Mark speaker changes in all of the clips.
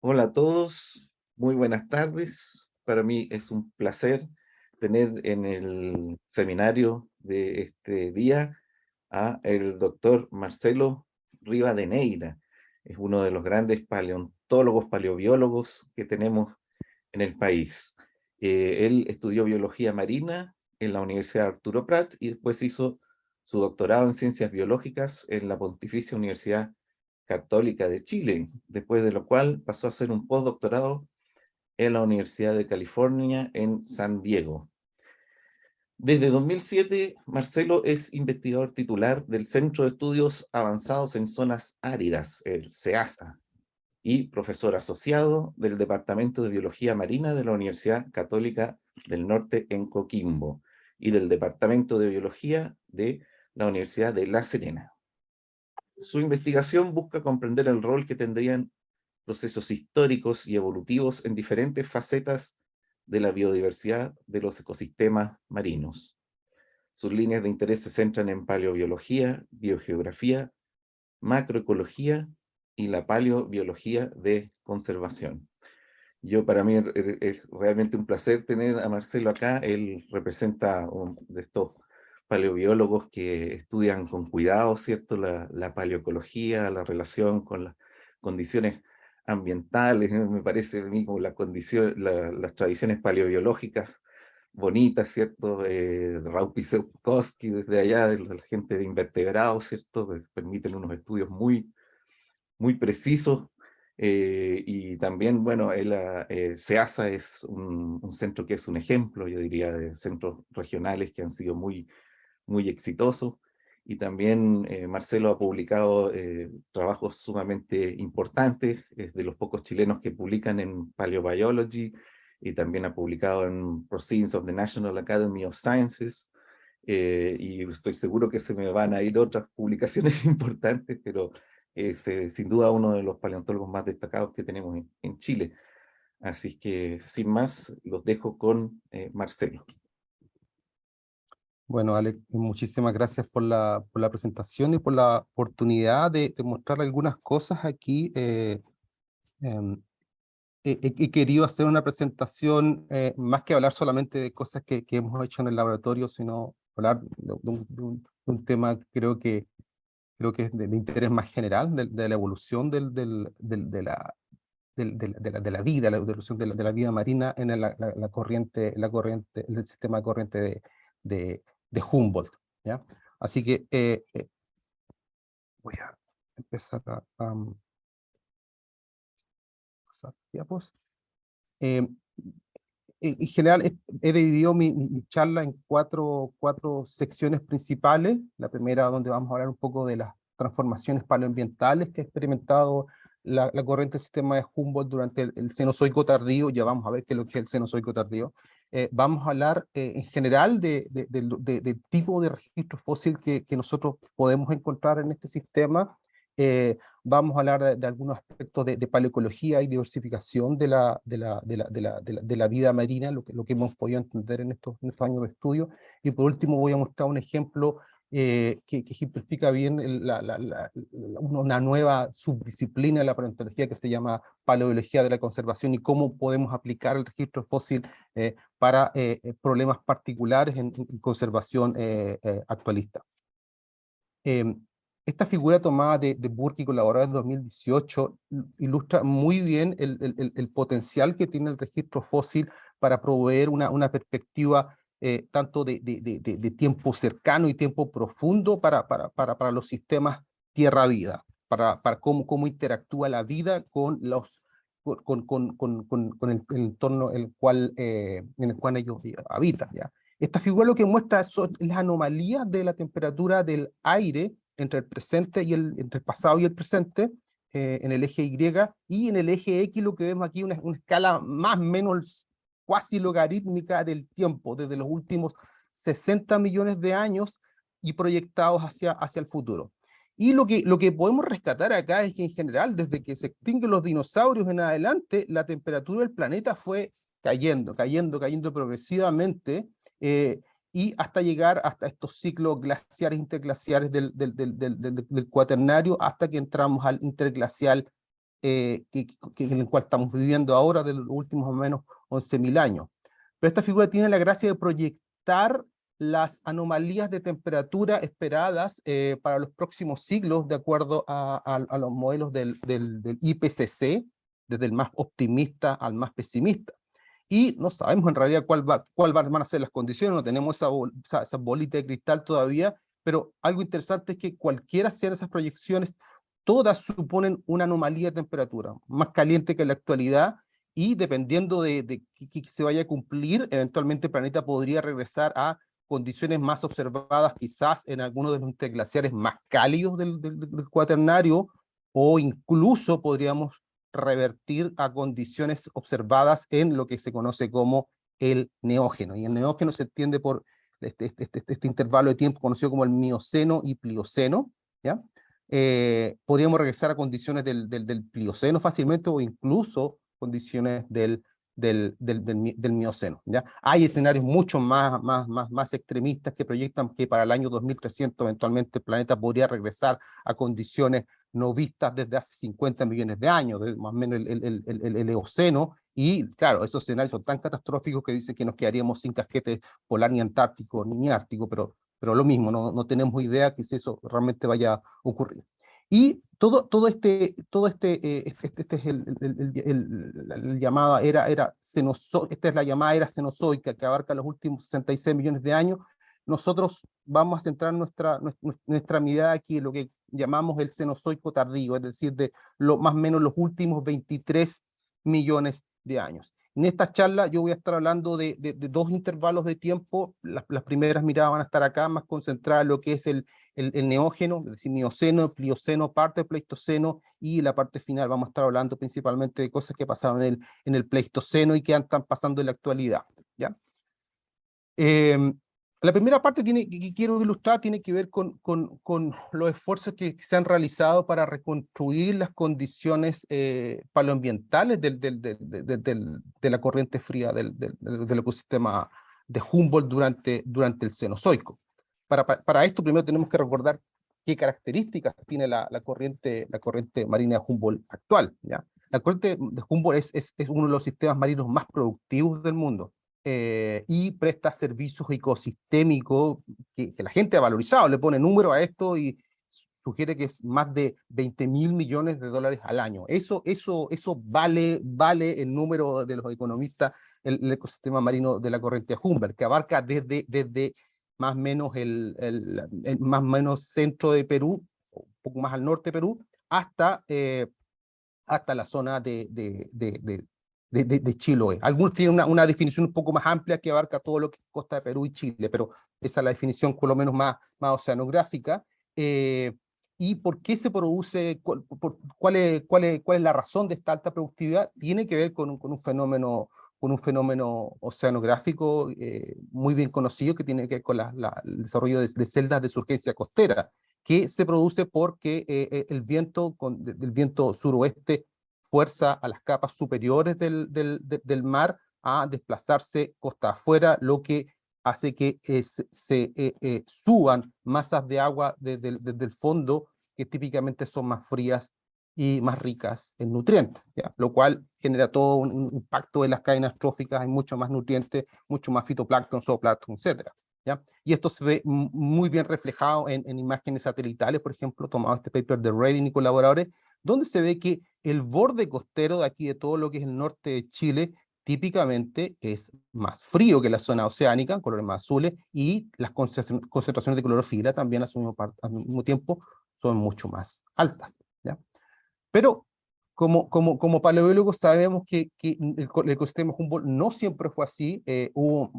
Speaker 1: Hola a todos, muy buenas tardes. Para mí es un placer tener en el seminario de este día a el doctor Marcelo Rivadeneira. Es uno de los grandes paleontólogos, paleobiólogos que tenemos en el país. Él estudió biología marina en la Universidad Arturo Prat y después hizo su doctorado en ciencias biológicas en la Pontificia Universidad Católica de Chile, después de lo cual pasó a hacer un postdoctorado en la Universidad de California en San Diego. Desde 2007, Marcelo es investigador titular del Centro de Estudios Avanzados en Zonas Áridas, el CEASA, y profesor asociado del Departamento de Biología Marina de la Universidad Católica del Norte en Coquimbo y del Departamento de Biología de la Universidad de La Serena. Su investigación busca comprender el rol que tendrían procesos históricos y evolutivos en diferentes facetas de la biodiversidad de los ecosistemas marinos. Sus líneas de interés se centran en paleobiología, biogeografía, macroecología y la paleobiología de conservación. Para mí es realmente un placer tener a Marcelo acá. Él representa de estos paleobiólogos que estudian con cuidado, ¿cierto? La paleoecología, la relación con las condiciones ambientales, ¿no? Me parece a mí como las tradiciones paleobiológicas bonitas, ¿cierto? Raupi Seukowski desde allá, de la gente de invertebrados, ¿cierto? Que permiten unos estudios muy precisos. Y también, bueno, SEASA es un centro que es un ejemplo, yo diría, de centros regionales que han sido muy exitosos. Y también Marcelo ha publicado trabajos sumamente importantes, es de los pocos chilenos que publican en Paleobiology, y también ha publicado en Proceedings of the National Academy of Sciences, y estoy seguro que se me van a ir otras publicaciones importantes, pero es sin duda uno de los paleontólogos más destacados que tenemos en Chile. Así que sin más, los dejo con Marcelo.
Speaker 2: Bueno, Alex, muchísimas gracias por la presentación y por la oportunidad de mostrar algunas cosas aquí. Em, He querido hacer una presentación, más que hablar solamente de cosas que hemos hecho en el laboratorio, sino hablar de un tema que creo que es de interés más general, de la evolución de la vida, la evolución de la vida marina en la corriente, el sistema de corriente de Humboldt, ¿ya? Así que voy a empezar a pasar diapos. Eh, en general, he dividido mi charla en cuatro secciones principales. La primera, donde vamos a hablar un poco de las transformaciones paleoambientales que ha experimentado la corriente sistema de Humboldt durante el Cenozoico tardío. Ya vamos a ver qué es lo que es el Cenozoico tardío. Vamos a hablar en general del tipo de registro fósil que nosotros podemos encontrar en este sistema. Vamos a hablar de algunos aspectos de paleoecología y diversificación de la vida marina, lo que hemos podido entender en estos años de estudio. Y por último voy a mostrar un ejemplo que ejemplifica bien una nueva subdisciplina de la paleontología que se llama paleobiología de la conservación y cómo podemos aplicar el registro fósil para problemas particulares en conservación actualista. Eh, Esta figura tomada de Burke y colaboradores de 2018 ilustra muy bien el potencial que tiene el registro fósil para proveer una perspectiva tanto de tiempo cercano y tiempo profundo para los sistemas tierra-vida, para cómo interactúa la vida con con el entorno en el cual ellos habitan, ¿ya? Esta figura lo que muestra son las anomalías de la temperatura del aire entre el presente entre el pasado y el presente, en el eje Y en el eje X lo que vemos aquí una escala más o menos cuasi logarítmica del tiempo, desde los últimos 60 millones de años y proyectados hacia el futuro. Y lo que podemos rescatar acá es que en general, desde que se extinguen los dinosaurios en adelante, la temperatura del planeta fue cayendo progresivamente, eh, y hasta llegar hasta estos ciclos glaciares, interglaciares del cuaternario, hasta que entramos al interglacial en el cual estamos viviendo ahora de los últimos más o menos 11.000 años. Pero esta figura tiene la gracia de proyectar las anomalías de temperatura esperadas para los próximos siglos de acuerdo a los modelos del IPCC, desde el más optimista al más pesimista. Y no sabemos en realidad cuál van a ser las condiciones, no tenemos esa bolita de cristal todavía, pero algo interesante es que cualquiera sean esas proyecciones, todas suponen una anomalía de temperatura, más caliente que en la actualidad, y dependiendo de que se vaya a cumplir, eventualmente el planeta podría regresar a condiciones más observadas quizás en algunos de los interglaciares más cálidos del Cuaternario, o incluso podríamos revertir a condiciones observadas en lo que se conoce como el neógeno. Y el neógeno se entiende por este intervalo de tiempo conocido como el Mioceno y Plioceno, ¿ya? Podríamos regresar a condiciones del Plioceno fácilmente, o incluso condiciones del Mioceno, ¿ya? Hay escenarios mucho más extremistas que proyectan que para el año 2300 eventualmente el planeta podría regresar a condiciones no vistas desde hace 50 millones de años, más o menos el Eoceno, y claro, esos escenarios son tan catastróficos que dicen que nos quedaríamos sin casquete polar ni antártico ni ártico, pero lo mismo, no tenemos idea que si eso realmente vaya a ocurrir. Y este es el llamada era cenozoica, esta es la llamada era cenozoica, que abarca los últimos 66 millones de años. Nosotros vamos a centrar nuestra mirada aquí en lo que llamamos el Cenozoico tardío, es decir, más o menos los últimos 23 millones de años. En esta charla yo voy a estar hablando de dos intervalos de tiempo. Las primeras miradas van a estar acá, más concentradas en lo que es el neógeno, es decir, Mioceno, el Plioceno, parte del Pleistoceno, y la parte final vamos a estar hablando principalmente de cosas que pasaron en el Pleistoceno y que están pasando en la actualidad, ¿ya? La primera parte que quiero ilustrar tiene que ver con los esfuerzos que se han realizado para reconstruir las condiciones paleoambientales de la corriente fría del ecosistema de Humboldt durante el Cenozoico. Para esto primero tenemos que recordar qué características tiene la corriente marina de Humboldt actual, ¿ya? La corriente de Humboldt es uno de los sistemas marinos más productivos del mundo. Y presta servicios ecosistémicos que la gente ha valorizado, le pone número a esto y sugiere que es más de 20.000 millones de dólares al año. Eso vale el número de los economistas, el ecosistema marino de la corriente de Humboldt, que abarca desde más o menos el más o menos centro de Perú, un poco más al norte de Perú, hasta la zona de Chiloé. Algunos tienen una definición un poco más amplia que abarca todo lo que es costa de Perú y Chile, pero esa es la definición por lo menos más oceanográfica. ¿Y por qué se produce, cuál es la razón de esta alta productividad? Tiene que ver con un fenómeno oceanográfico muy bien conocido, que tiene que ver con el desarrollo de celdas de surgencia costera, que se produce porque el viento suroeste fuerza a las capas superiores del mar a desplazarse costa afuera, lo que hace que se suban masas de agua desde el fondo, que típicamente son más frías y más ricas en nutrientes, ¿ya? Lo cual genera todo un impacto en las cadenas tróficas, hay mucho más nutrientes, mucho más fitoplancton, zooplancton, etc. ¿Ya? Y esto se ve muy bien reflejado en imágenes satelitales, por ejemplo, tomado este paper de Redding y colaboradores, donde se ve que el borde costero de aquí, de todo lo que es el norte de Chile, típicamente es más frío que la zona oceánica, colores más azules, y las concentraciones de clorofila también al mismo tiempo son mucho más altas, ¿ya? Pero como paleobiólogos sabemos que el ecosistema Humboldt no siempre fue así. Hubo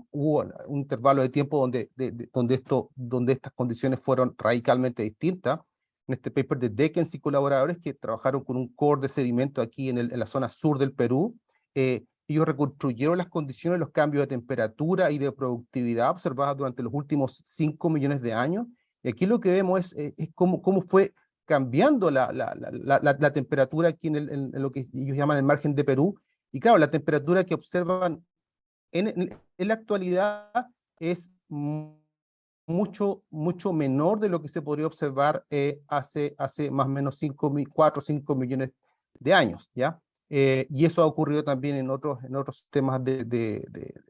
Speaker 2: un intervalo de tiempo donde estas condiciones fueron radicalmente distintas. En este paper de Deckens y colaboradores, que trabajaron con un core de sedimento aquí en la zona sur del Perú, ellos reconstruyeron las condiciones, los cambios de temperatura y de productividad observados durante los últimos 5 millones de años. Y aquí lo que vemos es cómo fue cambiando la temperatura aquí en lo que ellos llaman el margen de Perú. Y claro, la temperatura que observan en la actualidad es mucho menor de lo que se podría observar hace más o menos 4 o 5 millones de años, ¿ya? Y eso ha ocurrido también en otros sistemas de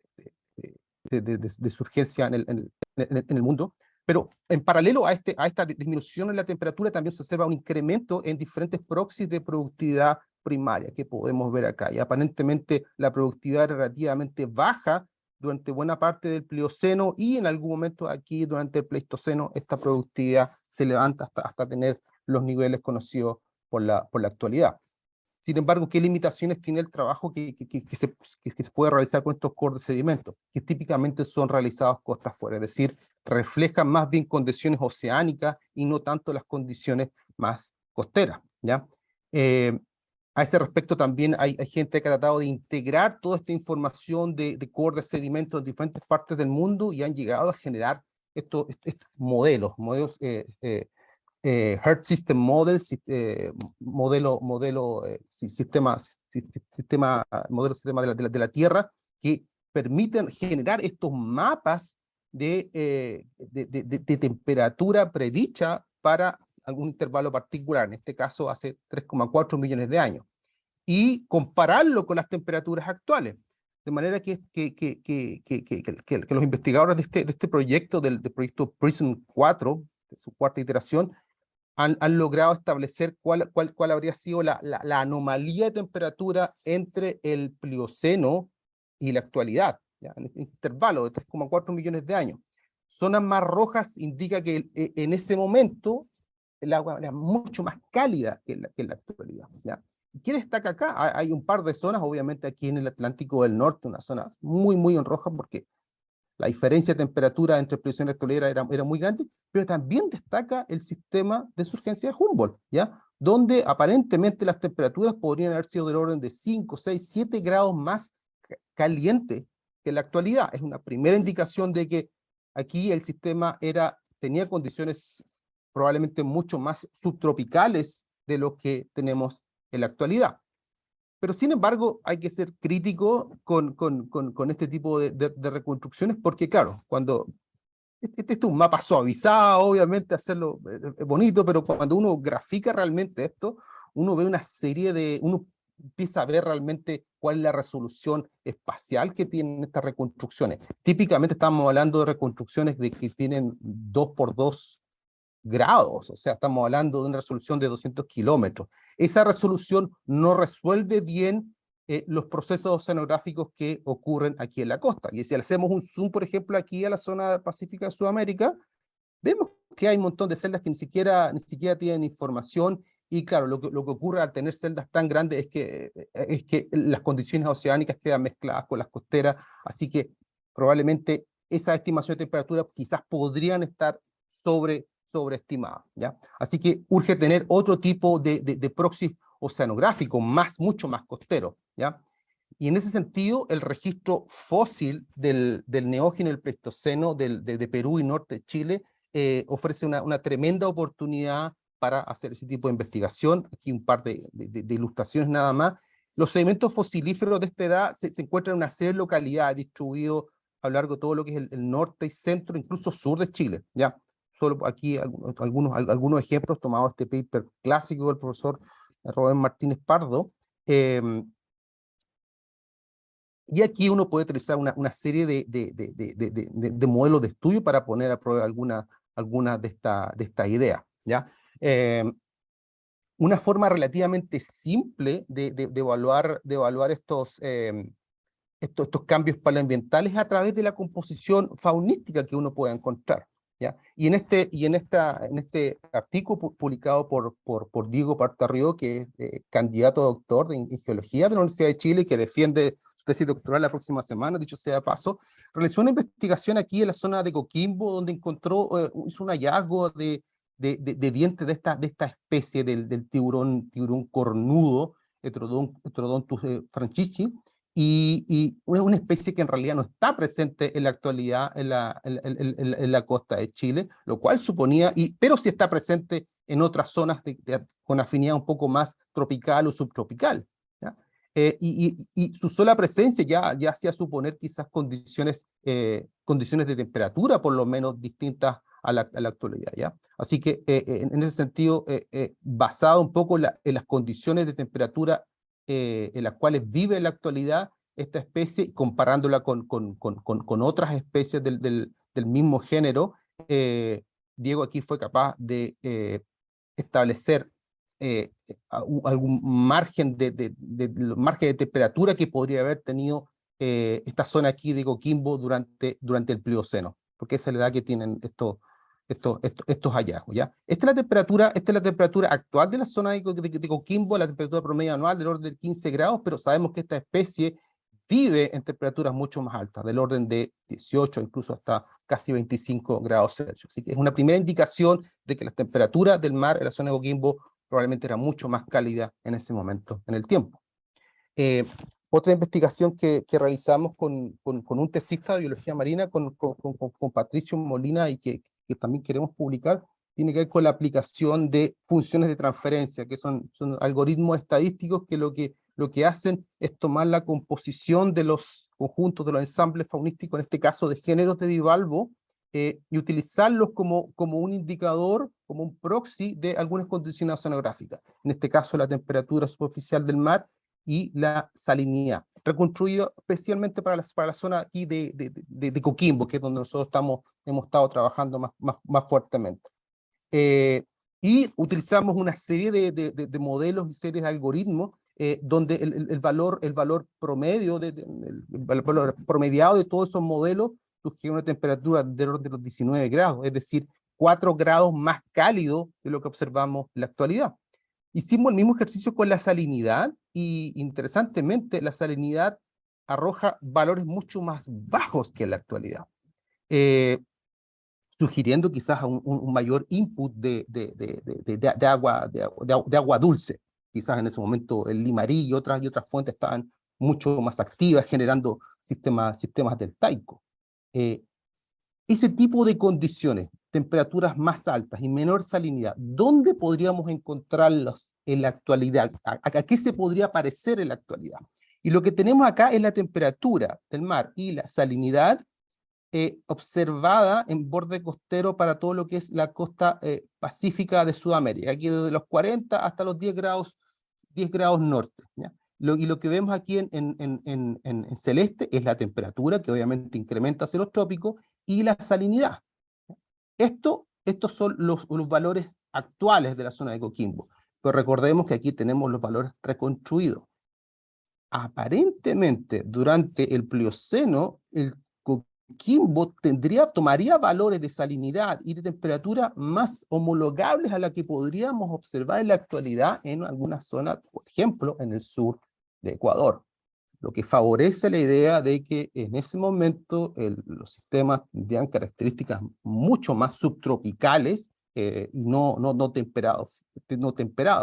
Speaker 2: surgencia en el mundo. Pero en paralelo a esta disminución en la temperatura también se observa un incremento en diferentes proxies de productividad primaria que podemos ver acá. Y aparentemente la productividad era relativamente baja durante buena parte del Plioceno y en algún momento aquí durante el Pleistoceno esta productividad se levanta hasta tener los niveles conocidos por la actualidad. Sin embargo, ¿qué limitaciones tiene el trabajo que se puede realizar con estos cores de sedimentos? Que típicamente son realizados costa afuera, es decir, reflejan más bien condiciones oceánicas y no tanto las condiciones más costeras, ¿ya? A ese respecto también hay gente que ha tratado de integrar toda esta información de cores de sedimentos en diferentes partes del mundo y han llegado a generar estos modelos Earth System Model, sistema de la Tierra, que permiten generar estos mapas de temperatura predicha para algún intervalo particular, en este caso hace 3,4 millones de años, y compararlo con las temperaturas actuales. De manera que los investigadores de este proyecto, del proyecto PRISM 4, su cuarta iteración, han logrado establecer cuál habría sido la anomalía de temperatura entre el Plioceno y la actualidad, ¿ya? En este intervalo de 3,4 millones de años. Zonas más rojas indica que en ese momento el agua era mucho más cálida que en la actualidad, ¿ya? ¿Qué destaca acá? Hay un par de zonas, obviamente aquí en el Atlántico del Norte, una zona muy, muy en roja porque la diferencia de temperatura entre Plioceno y la actualidad era muy grande, pero también destaca el sistema de surgencia de Humboldt, ¿ya? Donde aparentemente las temperaturas podrían haber sido del orden de 5, 6, 7 grados más caliente que en la actualidad. Es una primera indicación de que aquí el sistema tenía condiciones probablemente mucho más subtropicales de lo que tenemos en la actualidad. Pero sin embargo, hay que ser crítico con este tipo de reconstrucciones, porque claro, cuando este es un mapa suavizado, obviamente hacerlo bonito, pero cuando uno grafica realmente esto, uno ve una serie uno empieza a ver realmente cuál es la resolución espacial que tienen estas reconstrucciones. Típicamente estamos hablando de reconstrucciones que tienen 2x2 grados, o sea, estamos hablando de una resolución de 200 kilómetros. Esa resolución no resuelve bien los procesos oceanográficos que ocurren aquí en la costa. Y si hacemos un zoom, por ejemplo, aquí a la zona pacífica de Sudamérica, vemos que hay un montón de celdas que ni siquiera tienen información, y claro, lo que ocurre al tener celdas tan grandes es que las condiciones oceánicas quedan mezcladas con las costeras, así que probablemente esas estimaciones de temperatura quizás podrían estar sobreestimadas, ¿ya? Así que urge tener otro tipo de proxy oceanográfico, mucho más costero, ¿ya? Y en ese sentido, el registro fósil del Neógeno y el Pleistoceno de Perú y norte de Chile ofrece una tremenda oportunidad para hacer ese tipo de investigación. Aquí un par de ilustraciones nada más. Los sedimentos fosilíferos de esta edad se encuentran en una serie de localidades distribuidos a lo largo de todo lo que es el norte y centro, incluso sur de Chile, ¿ya? Solo aquí algunos ejemplos tomados de este paper clásico del profesor Rubén Martínez Pardo. Y aquí uno puede utilizar una serie de modelos de estudio para poner a prueba alguna de estas ideas, ¿ya? Una forma relativamente simple de evaluar estos cambios paleoambientales a través de la composición faunística que uno pueda encontrar, ¿ya? Y en este artículo publicado por Diego Partarrió, que es candidato a doctor en geología de la Universidad de Chile, que defiende su tesis doctoral la próxima semana, dicho sea de paso, realizó una investigación aquí en la zona de Coquimbo, donde hizo un hallazgo de dientes de esta especie del tiburón cornudo, Heterodontus francisci, y una especie que en realidad no está presente en la actualidad en la costa de Chile, lo cual suponía, pero sí está presente en otras zonas con afinidad un poco más tropical o subtropical, ¿ya? Y su sola presencia ya hacía suponer quizás condiciones de temperatura por lo menos distintas a la actualidad, ¿ya? Así que en ese sentido, basado un poco en las condiciones de temperatura en las cuales vive en la actualidad esta especie, comparándola con otras especies del mismo género, Diego aquí fue capaz de establecer algún margen margen de temperatura que podría haber tenido esta zona aquí de Coquimbo durante el Plioceno, porque esa es la edad que tienen estos hallazgos, ¿ya? Esta es la temperatura actual de la zona de Coquimbo, la temperatura promedio anual del orden de 15 grados, pero sabemos que esta especie vive en temperaturas mucho más altas, del orden de 18, incluso hasta casi 25 grados Celsius. Así que es una primera indicación de que las temperaturas del mar en la zona de Coquimbo probablemente era mucho más cálida en ese momento en el tiempo. Otra investigación que realizamos con un tesista de biología marina, con Patricio Molina, y que también queremos publicar, tiene que ver con la aplicación de funciones de transferencia, que son algoritmos estadísticos que lo que hacen es tomar la composición de los conjuntos, de los ensambles faunísticos, en este caso de géneros de bivalvo, y utilizarlos como un indicador, como un proxy de algunas condiciones oceanográficas. En este caso, la temperatura superficial del mar y la salinidad, reconstruido especialmente para la zona aquí de Coquimbo, que es donde nosotros hemos estado trabajando más fuertemente. Y utilizamos una serie de modelos y series de algoritmos donde el valor promedio, el valor promediado de todos esos modelos sugiere una temperatura del orden de los 19 grados, es decir, 4 grados más cálido de lo que observamos en la actualidad. Hicimos el mismo ejercicio con la salinidad y interesantemente la salinidad arroja valores mucho más bajos que en la actualidad, sugiriendo quizás un mayor input de agua dulce. Quizás en ese momento el Limarí y otras fuentes estaban mucho más activas, generando sistemas del Taico. Ese tipo de condiciones, temperaturas más altas y menor salinidad, ¿dónde podríamos encontrarlos en la actualidad? ¿A qué se podría parecer en la actualidad? Y lo que tenemos acá es la temperatura del mar y la salinidad observada en borde costero para todo lo que es la costa pacífica de Sudamérica, aquí desde los 40 hasta los 10 grados norte, ¿ya? Y lo que vemos aquí en celeste es la temperatura, que obviamente incrementa hacia los trópicos, y la salinidad. Estos son los valores actuales de la zona de Coquimbo, pero recordemos que aquí tenemos los valores reconstruidos. Aparentemente, durante el Plioceno, el Coquimbo tomaría valores de salinidad y de temperatura más homologables a la que podríamos observar en la actualidad en algunas zonas, por ejemplo, en el sur de Ecuador, lo que favorece la idea de que en ese momento los sistemas tendrían características mucho más subtropicales, no temperados,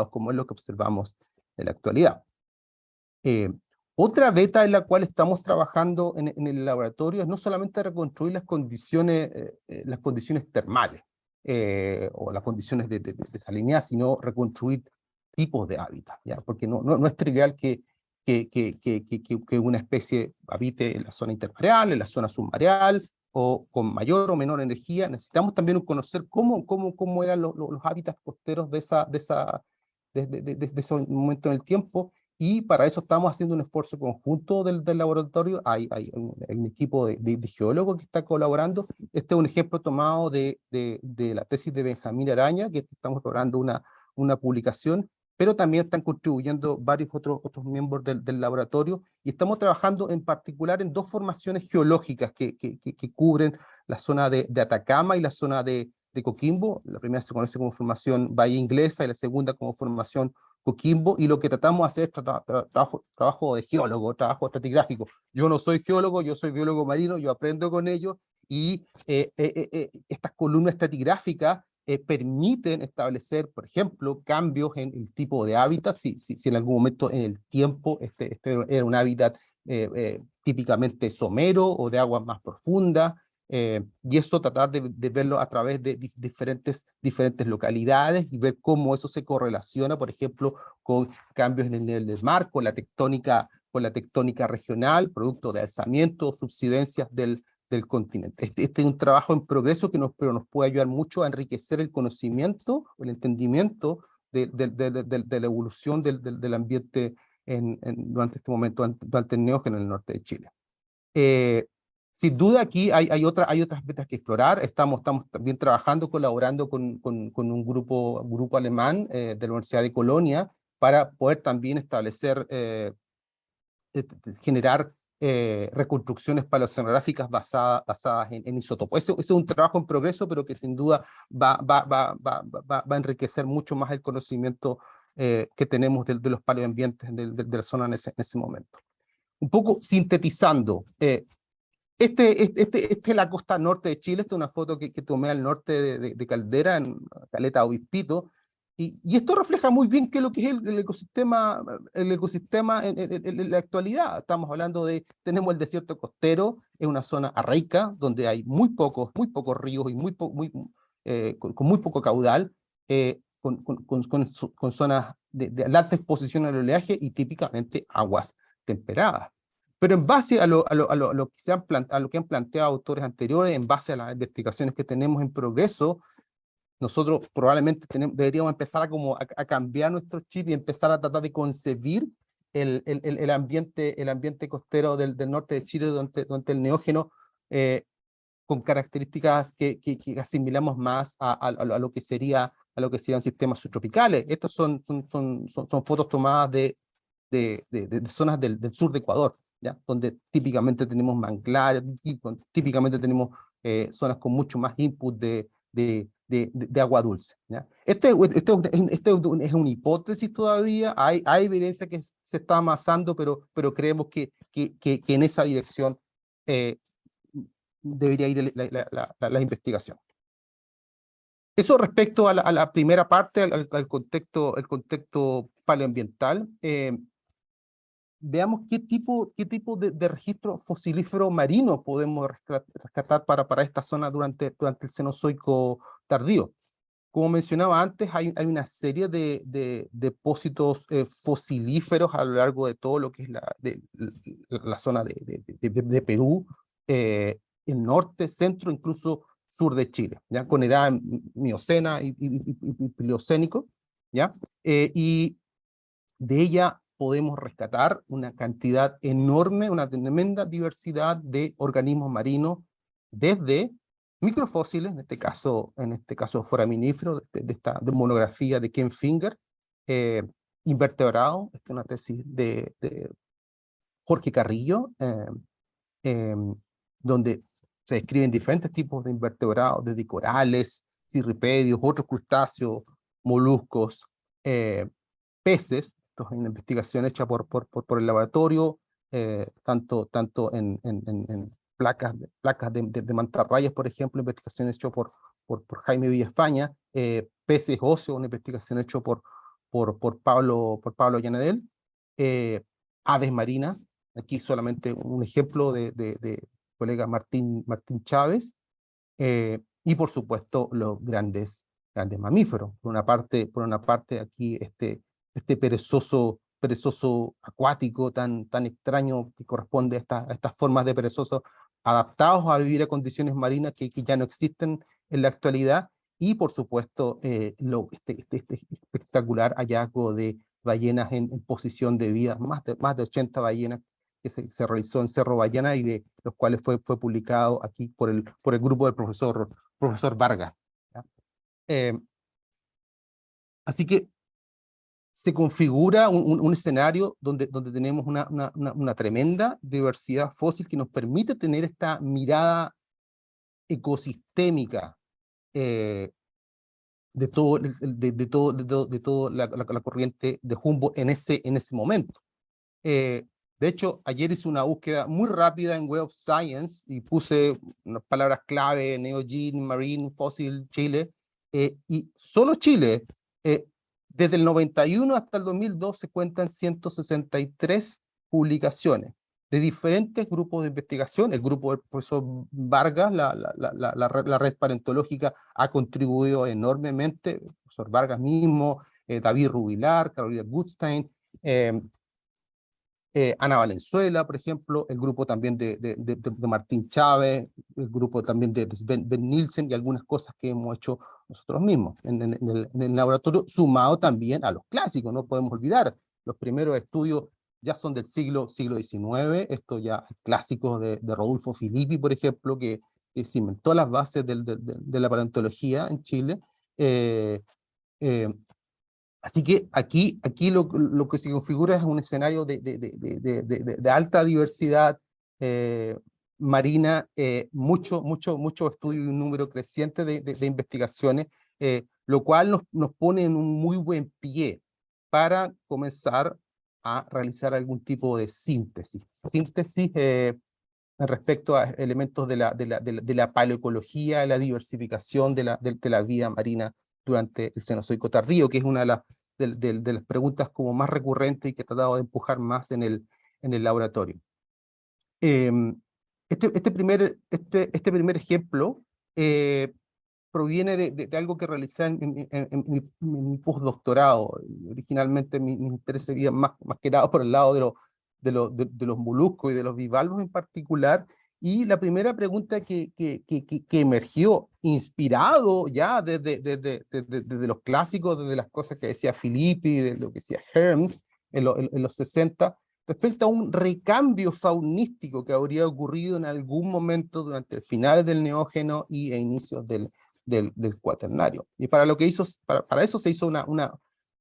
Speaker 2: como es lo que observamos en la actualidad. Otra beta en la cual estamos trabajando en el laboratorio es no solamente reconstruir las condiciones termales o las condiciones de salinidad, sino reconstruir tipos de hábitat, ¿ya? Porque no es trivial que una especie habite en la zona intermareal, en la zona submareal, o con mayor o menor energía. Necesitamos también conocer cómo eran los hábitats costeros de ese momento en el tiempo, y para eso estamos haciendo un esfuerzo conjunto del laboratorio. Hay un equipo de geólogos que está colaborando. Este es un ejemplo tomado de la tesis de Benjamín Araña, que estamos logrando una publicación, pero también están contribuyendo varios otros miembros del laboratorio, y estamos trabajando en particular en dos formaciones geológicas que cubren la zona de Atacama y la zona de Coquimbo. La primera se conoce como formación Bahía Inglesa y la segunda como formación Coquimbo, y lo que tratamos de hacer es trabajo de geólogo, trabajo estratigráfico. Yo no soy geólogo, yo soy biólogo marino, yo aprendo con ellos, y estas columnas estratigráficas permiten establecer, por ejemplo, cambios en el tipo de hábitat, si en algún momento en el tiempo este era un hábitat típicamente somero o de aguas más profundas, y eso tratar de verlo a través de diferentes localidades y ver cómo eso se correlaciona, por ejemplo, con cambios en el nivel del mar, con la tectónica regional, producto de alzamiento o subsidencias del del continente. Este es un trabajo en progreso que pero nos puede ayudar mucho a enriquecer el conocimiento, el entendimiento de la evolución del ambiente durante este momento, durante el Neógeno en el norte de Chile. Sin duda aquí hay otras metas que explorar. Estamos también trabajando, colaborando con un grupo alemán de la Universidad de Colonia para poder también establecer, generar reconstrucciones paleoceanográficas basadas en isótopos. Ese es un trabajo en progreso, pero que sin duda va a enriquecer mucho más el conocimiento que tenemos de los paleoambientes de la zona en ese momento. Un poco sintetizando, esta es la costa norte de Chile. Esta es una foto que tomé al norte de Caldera, en Caleta Obispito, y esto refleja muy bien qué es lo que es el ecosistema en la actualidad. Estamos hablando tenemos el desierto costero, es una zona arraica, donde hay muy pocos ríos y con muy poco caudal, con zonas de alta exposición al oleaje y típicamente aguas temperadas. Pero en base a lo que han planteado autores anteriores, en base a las investigaciones que tenemos en progreso, nosotros probablemente deberíamos empezar a cambiar nuestro chip y empezar a tratar de concebir el ambiente costero del norte de Chile durante el Neógeno, con características que asimilamos más a lo que serían sistemas subtropicales. Estos son fotos tomadas de zonas del sur de Ecuador, ¿ya? Donde típicamente tenemos manglares, típicamente tenemos zonas con mucho más input de agua dulce, ¿ya? Este es una hipótesis todavía. Hay evidencia que se está amasando, pero creemos que en esa dirección debería ir la investigación. Eso respecto a la primera parte, al contexto paleoambiental. Veamos qué tipo de registro fosilífero marino podemos rescatar para esta zona durante el Cenozoico tardío. Como mencionaba antes, hay una serie de depósitos fosilíferos a lo largo de todo lo que es la zona de Perú, el norte, centro, incluso sur de Chile, ¿ya? Con edad miocena y pliocénico, ¿ya? Y de ella podemos rescatar una cantidad enorme, una tremenda diversidad de organismos marinos, desde microfósiles, en este caso foraminíferos, de esta monografía de Ken Finger, invertebrados, esta es una tesis de Jorge Carrillo, donde se describen diferentes tipos de invertebrados, desde corales, cirripedios, otros crustáceos, moluscos, peces. Esto es una investigación hecha por el laboratorio, tanto en placas de mantarrayas, por ejemplo, investigación hecha por Jaime Villafaña, peces óseos, una investigación hecha por Pablo Llanedel, aves marinas. Aquí solamente un ejemplo de colega Martín Chávez, y por supuesto los grandes mamíferos. Por una parte aquí este perezoso acuático tan extraño, que corresponde a estas formas de perezosos adaptados a vivir a condiciones marinas que ya no existen en la actualidad, y por supuesto este espectacular hallazgo de ballenas en posición de vida, más de 80 ballenas que se realizó en Cerro Ballena, y de los cuales fue publicado aquí por el grupo del profesor Vargas, ¿ya? Así que se configura un escenario donde tenemos una tremenda diversidad fósil que nos permite tener esta mirada ecosistémica de todo la corriente de Humboldt en ese momento. De hecho, ayer hice una búsqueda muy rápida en Web of Science y puse unas palabras clave: Neogene, Marine, Fossil, Chile, y solo Chile, desde el 91 hasta el 2002 se cuentan 163 publicaciones de diferentes grupos de investigación. El grupo del profesor Vargas, la red paleontológica, ha contribuido enormemente. El profesor Vargas mismo, David Rubilar, Carolina Gutstein, Ana Valenzuela, por ejemplo, el grupo también de Martín Chávez, el grupo también de Sven Nielsen y algunas cosas que hemos hecho nosotros mismos en el laboratorio, sumado también a los clásicos, no podemos olvidar, los primeros estudios ya son del siglo XIX, esto ya clásicos de Rodolfo Filippi, por ejemplo, que cimentó las bases de la paleontología en Chile. Así que aquí lo que se configura es un escenario de alta diversidad marina, mucho estudio y un número creciente de investigaciones, lo cual nos pone en un muy buen pie para comenzar a realizar algún tipo de síntesis. Respecto a elementos de la paleoecología, la diversificación de la vida marina durante el Cenozoico tardío, que es una de las preguntas como más recurrentes y que he tratado de empujar más en el laboratorio. Este primer ejemplo proviene de algo que realicé en mi postdoctorado. Originalmente mi interés sería más que nada por el lado de los moluscos y de los bivalvos en particular, y la primera pregunta que emergió, inspirado ya desde los clásicos, desde las cosas que decía Filippi, de lo que decía Herms en los 60, respecto a un recambio faunístico que habría ocurrido en algún momento durante el final del Neógeno e inicios del Cuaternario. Y para eso se hizo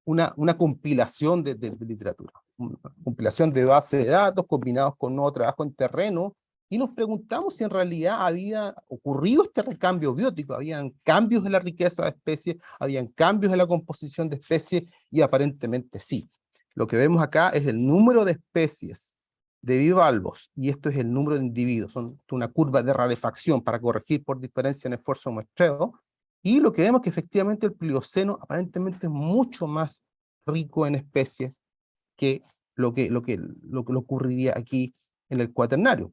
Speaker 2: una compilación de literatura, una compilación de bases de datos combinados con nuevo trabajo en terreno, y nos preguntamos si en realidad había ocurrido este recambio biótico, habían cambios en la riqueza de especies, habían cambios en la composición de especies, y aparentemente sí. Lo que vemos acá es el número de especies de bivalvos, y esto es el número de individuos, son una curva de rarefacción para corregir por diferencia en esfuerzo muestreo, y lo que vemos es que efectivamente el Plioceno aparentemente es mucho más rico en especies que lo que ocurriría aquí en el Cuaternario.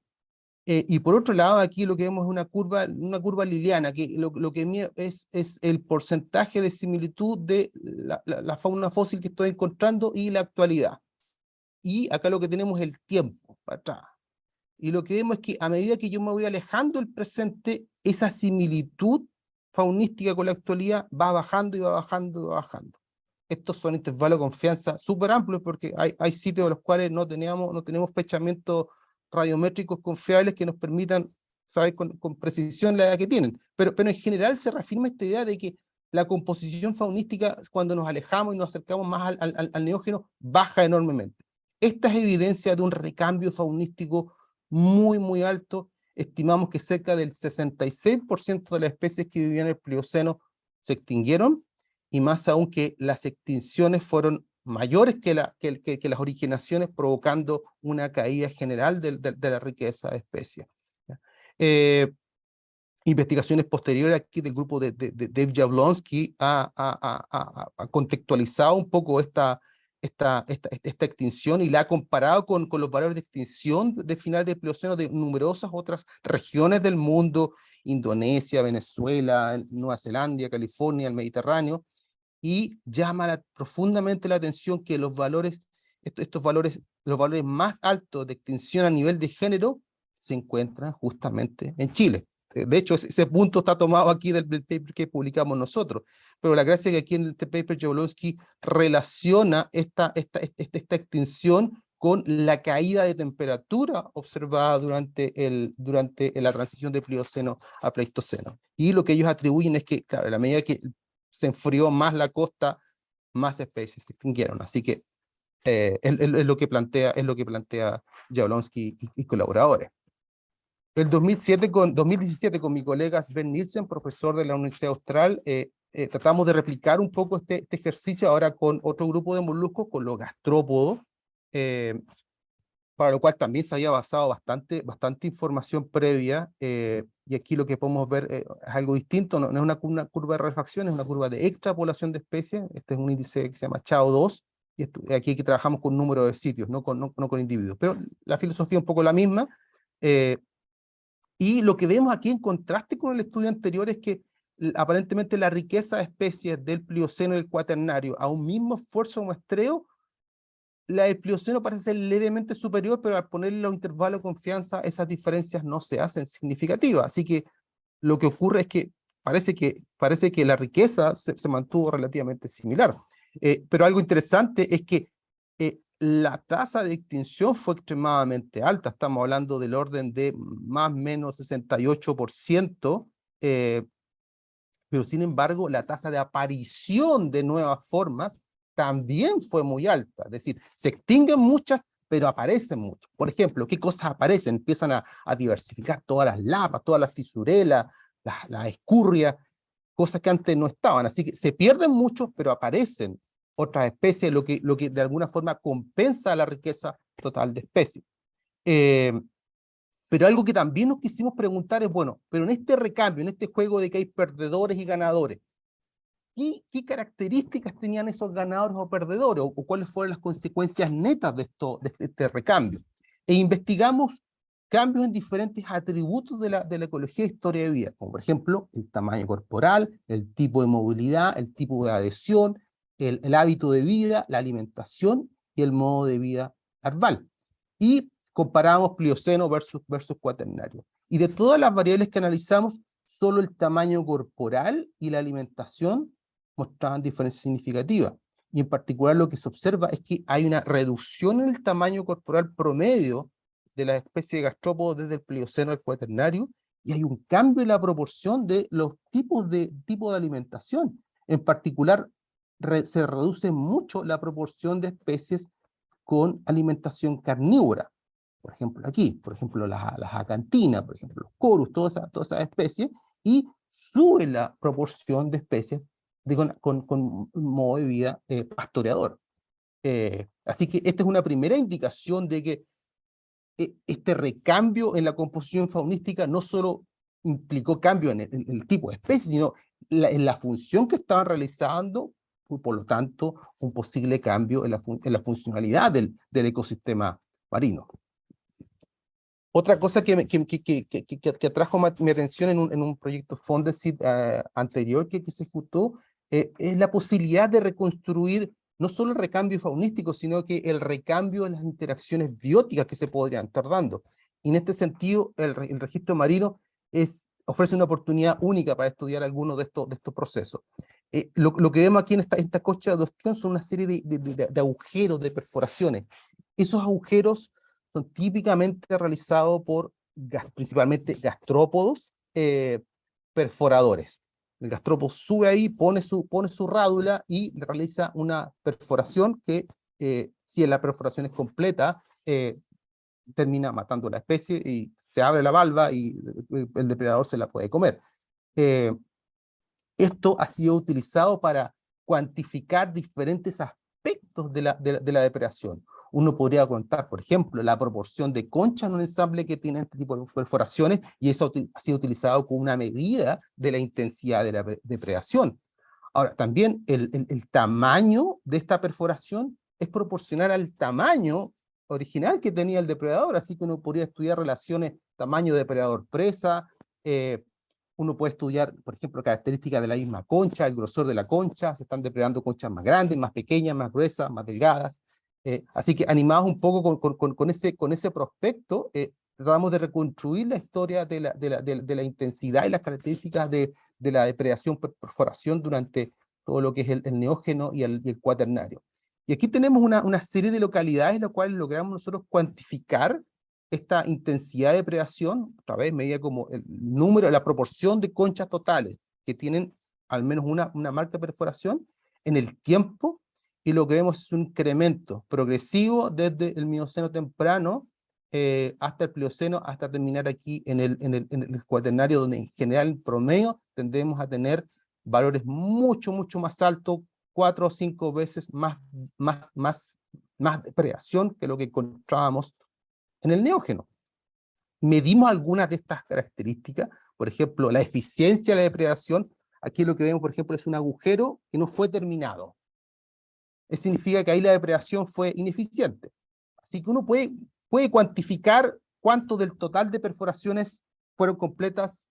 Speaker 2: Y por otro lado, aquí lo que vemos es una curva liliana, que lo que mide es el porcentaje de similitud de la fauna fósil que estoy encontrando y la actualidad. Y acá lo que tenemos es el tiempo para atrás. Y lo que vemos es que a medida que yo me voy alejando del presente, esa similitud faunística con la actualidad va bajando y va bajando y va bajando. Estos son intervalos de confianza súper amplios, porque hay sitios de los cuales no tenemos fechamientos radiométricos confiables que nos permitan saber con precisión la edad que tienen. Pero en general se reafirma esta idea de que la composición faunística, cuando nos alejamos y nos acercamos más al neógeno, baja enormemente. Esta es evidencia de un recambio faunístico muy alto. Estimamos que cerca del 66% de las especies que vivían en el Plioceno se extinguieron, y más aún que las extinciones fueron mayores que las originaciones, provocando una caída general de la riqueza de especies. Investigaciones posteriores aquí del grupo de Dave Jablonski ha contextualizado un poco esta extinción, y la ha comparado con los valores de extinción de final del Plioceno de numerosas otras regiones del mundo: Indonesia, Venezuela, Nueva Zelanda, California, el Mediterráneo, y llama profundamente la atención que los valores más altos de extinción a nivel de género se encuentran justamente en Chile. De hecho, ese punto está tomado aquí del paper que publicamos nosotros, pero la gracia es que aquí en este paper Jablonski relaciona esta extinción con la caída de temperatura observada durante la transición de Plioceno a Pleistoceno. Y lo que ellos atribuyen es que, claro, a la medida que se enfrió más la costa, más especies se extinguieron. Así que es lo que plantea Jablonski y colaboradores. El 2017, con mi colega Sven Nielsen, profesor de la Universidad Austral, tratamos de replicar un poco este ejercicio ahora con otro grupo de moluscos, con los gastrópodos, para lo cual también se había basado bastante información previa, y aquí lo que podemos ver es algo distinto, no es una curva de refracción, es una curva de extrapolación de especies. Este es un índice que se llama CHAO2, y aquí trabajamos con número de sitios, no con individuos, pero la filosofía es un poco la misma. Y lo que vemos aquí en contraste con el estudio anterior es que aparentemente la riqueza de especies del Plioceno y del Cuaternario, a un mismo esfuerzo muestreo, la del Plioceno parece ser levemente superior, pero al ponerle los intervalos de confianza, esas diferencias no se hacen significativas. Así que lo que ocurre es que parece que la riqueza se mantuvo relativamente similar. Pero algo interesante es que la tasa de extinción fue extremadamente alta. Estamos hablando del orden de más o menos 68%, pero sin embargo la tasa de aparición de nuevas formas también fue muy alta. Es decir, se extinguen muchas, pero aparecen muchas. Por ejemplo, ¿qué cosas aparecen? Empiezan a diversificar todas las lapas, todas las fisurelas, las escurrias, cosas que antes no estaban. Así que se pierden muchos, pero aparecen otras especies, lo que de alguna forma compensa la riqueza total de especies. Pero algo que también nos quisimos preguntar es, bueno, pero en este recambio, en este juego de que hay perdedores y ganadores, ¿qué características tenían esos ganadores o perdedores? O cuáles fueron las consecuencias netas de este recambio? E investigamos cambios en diferentes atributos de la ecología e historia de vida, como por ejemplo el tamaño corporal, el tipo de movilidad, el tipo de adhesión, el hábito de vida, la alimentación y el modo de vida larval. Y comparamos Plioceno versus Cuaternario. Y de todas las variables que analizamos, solo el tamaño corporal y la alimentación mostraban diferencias significativas. Y en particular lo que se observa es que hay una reducción en el tamaño corporal promedio de la especie de gastrópodos desde el Plioceno al Cuaternario, y hay un cambio en la proporción de los tipos de alimentación. En particular, se reduce mucho la proporción de especies con alimentación carnívora. Por ejemplo, aquí, por ejemplo, las acantinas, por ejemplo, los corus, todas esas especies, y sube la proporción de especies con modo de vida pastoreador. Así que esta es una primera indicación de que este recambio en la composición faunística no solo implicó cambio en el tipo de especie, sino en la función que estaban realizando, por lo tanto, un posible cambio en la funcionalidad del ecosistema marino. Otra cosa que atrajo mi atención en un proyecto Fondesit anterior que se ejecutó es la posibilidad de reconstruir no solo el recambio faunístico, sino que el recambio en las interacciones bióticas que se podrían estar dando. Y en este sentido, el registro marino ofrece una oportunidad única para estudiar algunos de estos procesos. Lo que vemos aquí en esta cocha de ostión son una serie de agujeros, de perforaciones. Esos agujeros son típicamente realizados por principalmente gastrópodos perforadores. El gastrópodo sube ahí, pone su rádula y realiza una perforación que, si la perforación es completa, termina matando la especie y se abre la valva y el depredador se la puede comer. Esto ha sido utilizado para cuantificar diferentes aspectos de la depredación. Uno podría contar, por ejemplo, la proporción de conchas en un ensamble que tiene este tipo de perforaciones, y eso ha sido utilizado como una medida de la intensidad de la depredación. Ahora, también el tamaño de esta perforación es proporcional al tamaño original que tenía el depredador, así que uno podría estudiar relaciones tamaño depredador-presa, uno puede estudiar, por ejemplo, características de la misma concha, el grosor de la concha, se están depredando conchas más grandes, más pequeñas, más gruesas, más delgadas. Así que animados un poco con ese prospecto, tratamos de reconstruir la historia de la intensidad y las características de la depredación por perforación durante todo lo que es el neógeno y el cuaternario. Y aquí tenemos una serie de localidades en las cuales logramos nosotros cuantificar esta intensidad de predación, otra vez medida como el número, la proporción de conchas totales que tienen al menos una marca de perforación en el tiempo, y lo que vemos es un incremento progresivo desde el Mioceno temprano hasta el Plioceno, hasta terminar aquí en el Cuaternario, donde en general, en promedio, tendemos a tener valores mucho más altos, 4 o 5 veces más depredación que lo que encontrábamos en el neógeno. Medimos algunas de estas características, por ejemplo, la eficiencia de la depredación. Aquí lo que vemos, por ejemplo, es un agujero que no fue terminado. Eso significa que ahí la depredación fue ineficiente. Así que uno puede cuantificar cuánto del total de perforaciones fueron completas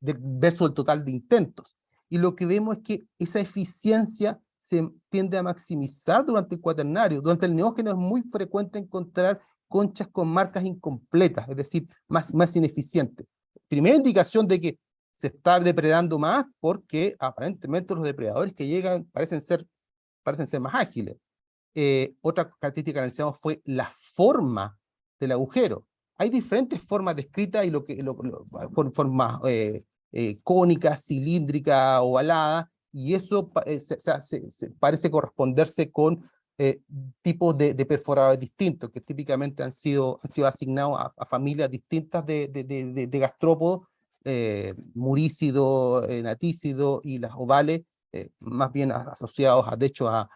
Speaker 2: versus el total de intentos. Y lo que vemos es que esa eficiencia se tiende a maximizar durante el cuaternario. Durante el neógeno es muy frecuente encontrar conchas con marcas incompletas, es decir, más ineficientes. Primera indicación de que se está depredando más porque aparentemente los depredadores que llegan parecen ser más ágiles. Otra característica que analizamos fue la forma del agujero. Hay diferentes formas descritas y formas cónicas, cilíndricas, ovaladas, y eso parece corresponderse con tipos de perforadores distintos, que típicamente han sido asignados a familias distintas de gastrópodos, murícido, natícido, y las ovales, más bien asociados, de hecho, a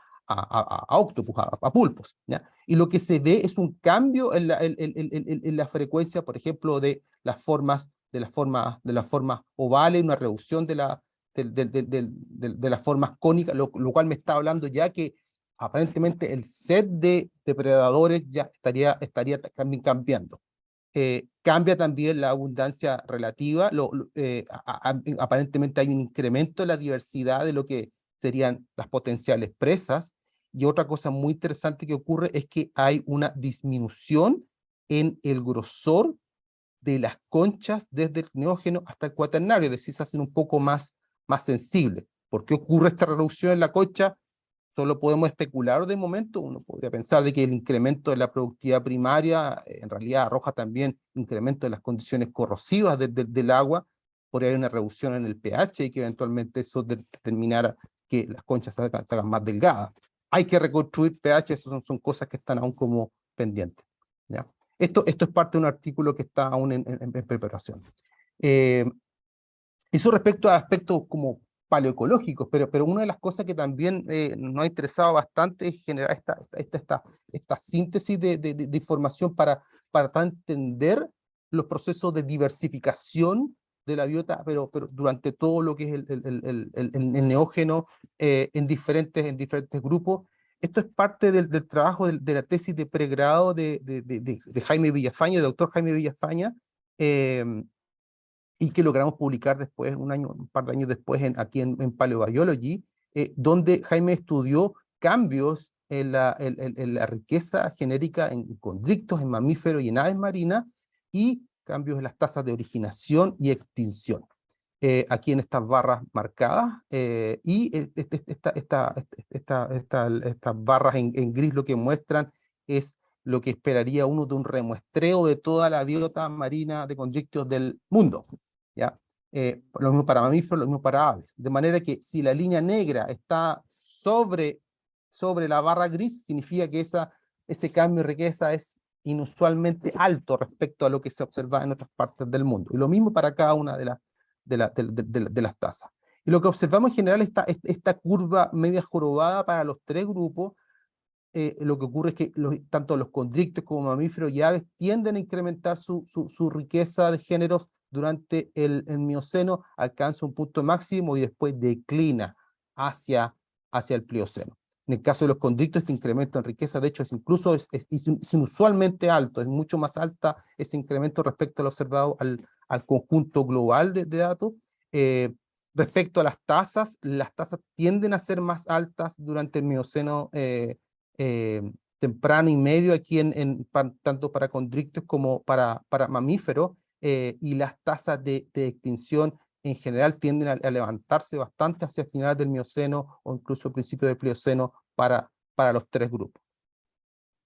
Speaker 2: octopus, a pulpos, ¿ya? Y lo que se ve es un cambio en la frecuencia, por ejemplo, de las formas ovales, una reducción de las formas cónicas, lo cual me está hablando ya que aparentemente el set de depredadores ya estaría también cambiando. Cambia también la abundancia relativa, aparentemente hay un incremento en la diversidad de lo que serían las potenciales presas, y otra cosa muy interesante que ocurre es que hay una disminución en el grosor de las conchas desde el neógeno hasta el cuaternario, es decir, se hacen un poco más sensibles. ¿Por qué ocurre esta reducción en la concha? Solo podemos especular de momento. Uno podría pensar de que el incremento de la productividad primaria en realidad arroja también incremento de las condiciones corrosivas del agua, por ahí hay una reducción en el pH y que eventualmente eso determinara que las conchas se hagan más delgadas. Hay que reconstruir pH, eso son cosas que están aún como pendientes, ¿ya? Esto es parte de un artículo que está aún en preparación. Eso respecto a aspectos como paleoecológicos, pero una de las cosas que también nos ha interesado bastante es generar esta síntesis de información para entender los procesos de diversificación de la biota, pero durante todo lo que es el neógeno en diferentes grupos. Esto es parte del trabajo de la tesis de pregrado de Jaime Villafaña, del doctor Jaime Villafaña, y que logramos publicar después, un par de años después, aquí en Paleobiology, donde Jaime estudió cambios en la riqueza genérica en condrictos, en mamíferos y en aves marinas, y cambios en las tasas de originación y extinción. Aquí en estas barras marcadas, y estas barras en gris lo que muestran es lo que esperaría uno de un remuestreo de toda la biota marina de condrictios del mundo, ¿ya? Lo mismo para mamíferos, lo mismo para aves. De manera que si la línea negra está sobre la barra gris, significa que ese cambio de riqueza es inusualmente alto respecto a lo que se observa en otras partes del mundo. Y lo mismo para cada una de las tasas. Y lo que observamos en general, esta curva media jorobada para los tres grupos, lo que ocurre es que tanto los condrictos como mamíferos y aves tienden a incrementar su riqueza de géneros durante el Mioceno, alcanza un punto máximo y después declina hacia el Plioceno. En el caso de los condrictos, este incremento en riqueza, de hecho, es inusualmente alto, es mucho más alta ese incremento respecto al observado al conjunto global de datos. Respecto a las tasas tienden a ser más altas durante el Mioceno temprano y medio aquí tanto para condrictos como para mamíferos, y las tasas de extinción en general tienden a levantarse bastante hacia el final del Mioceno o incluso al principio del Plioceno para los tres grupos.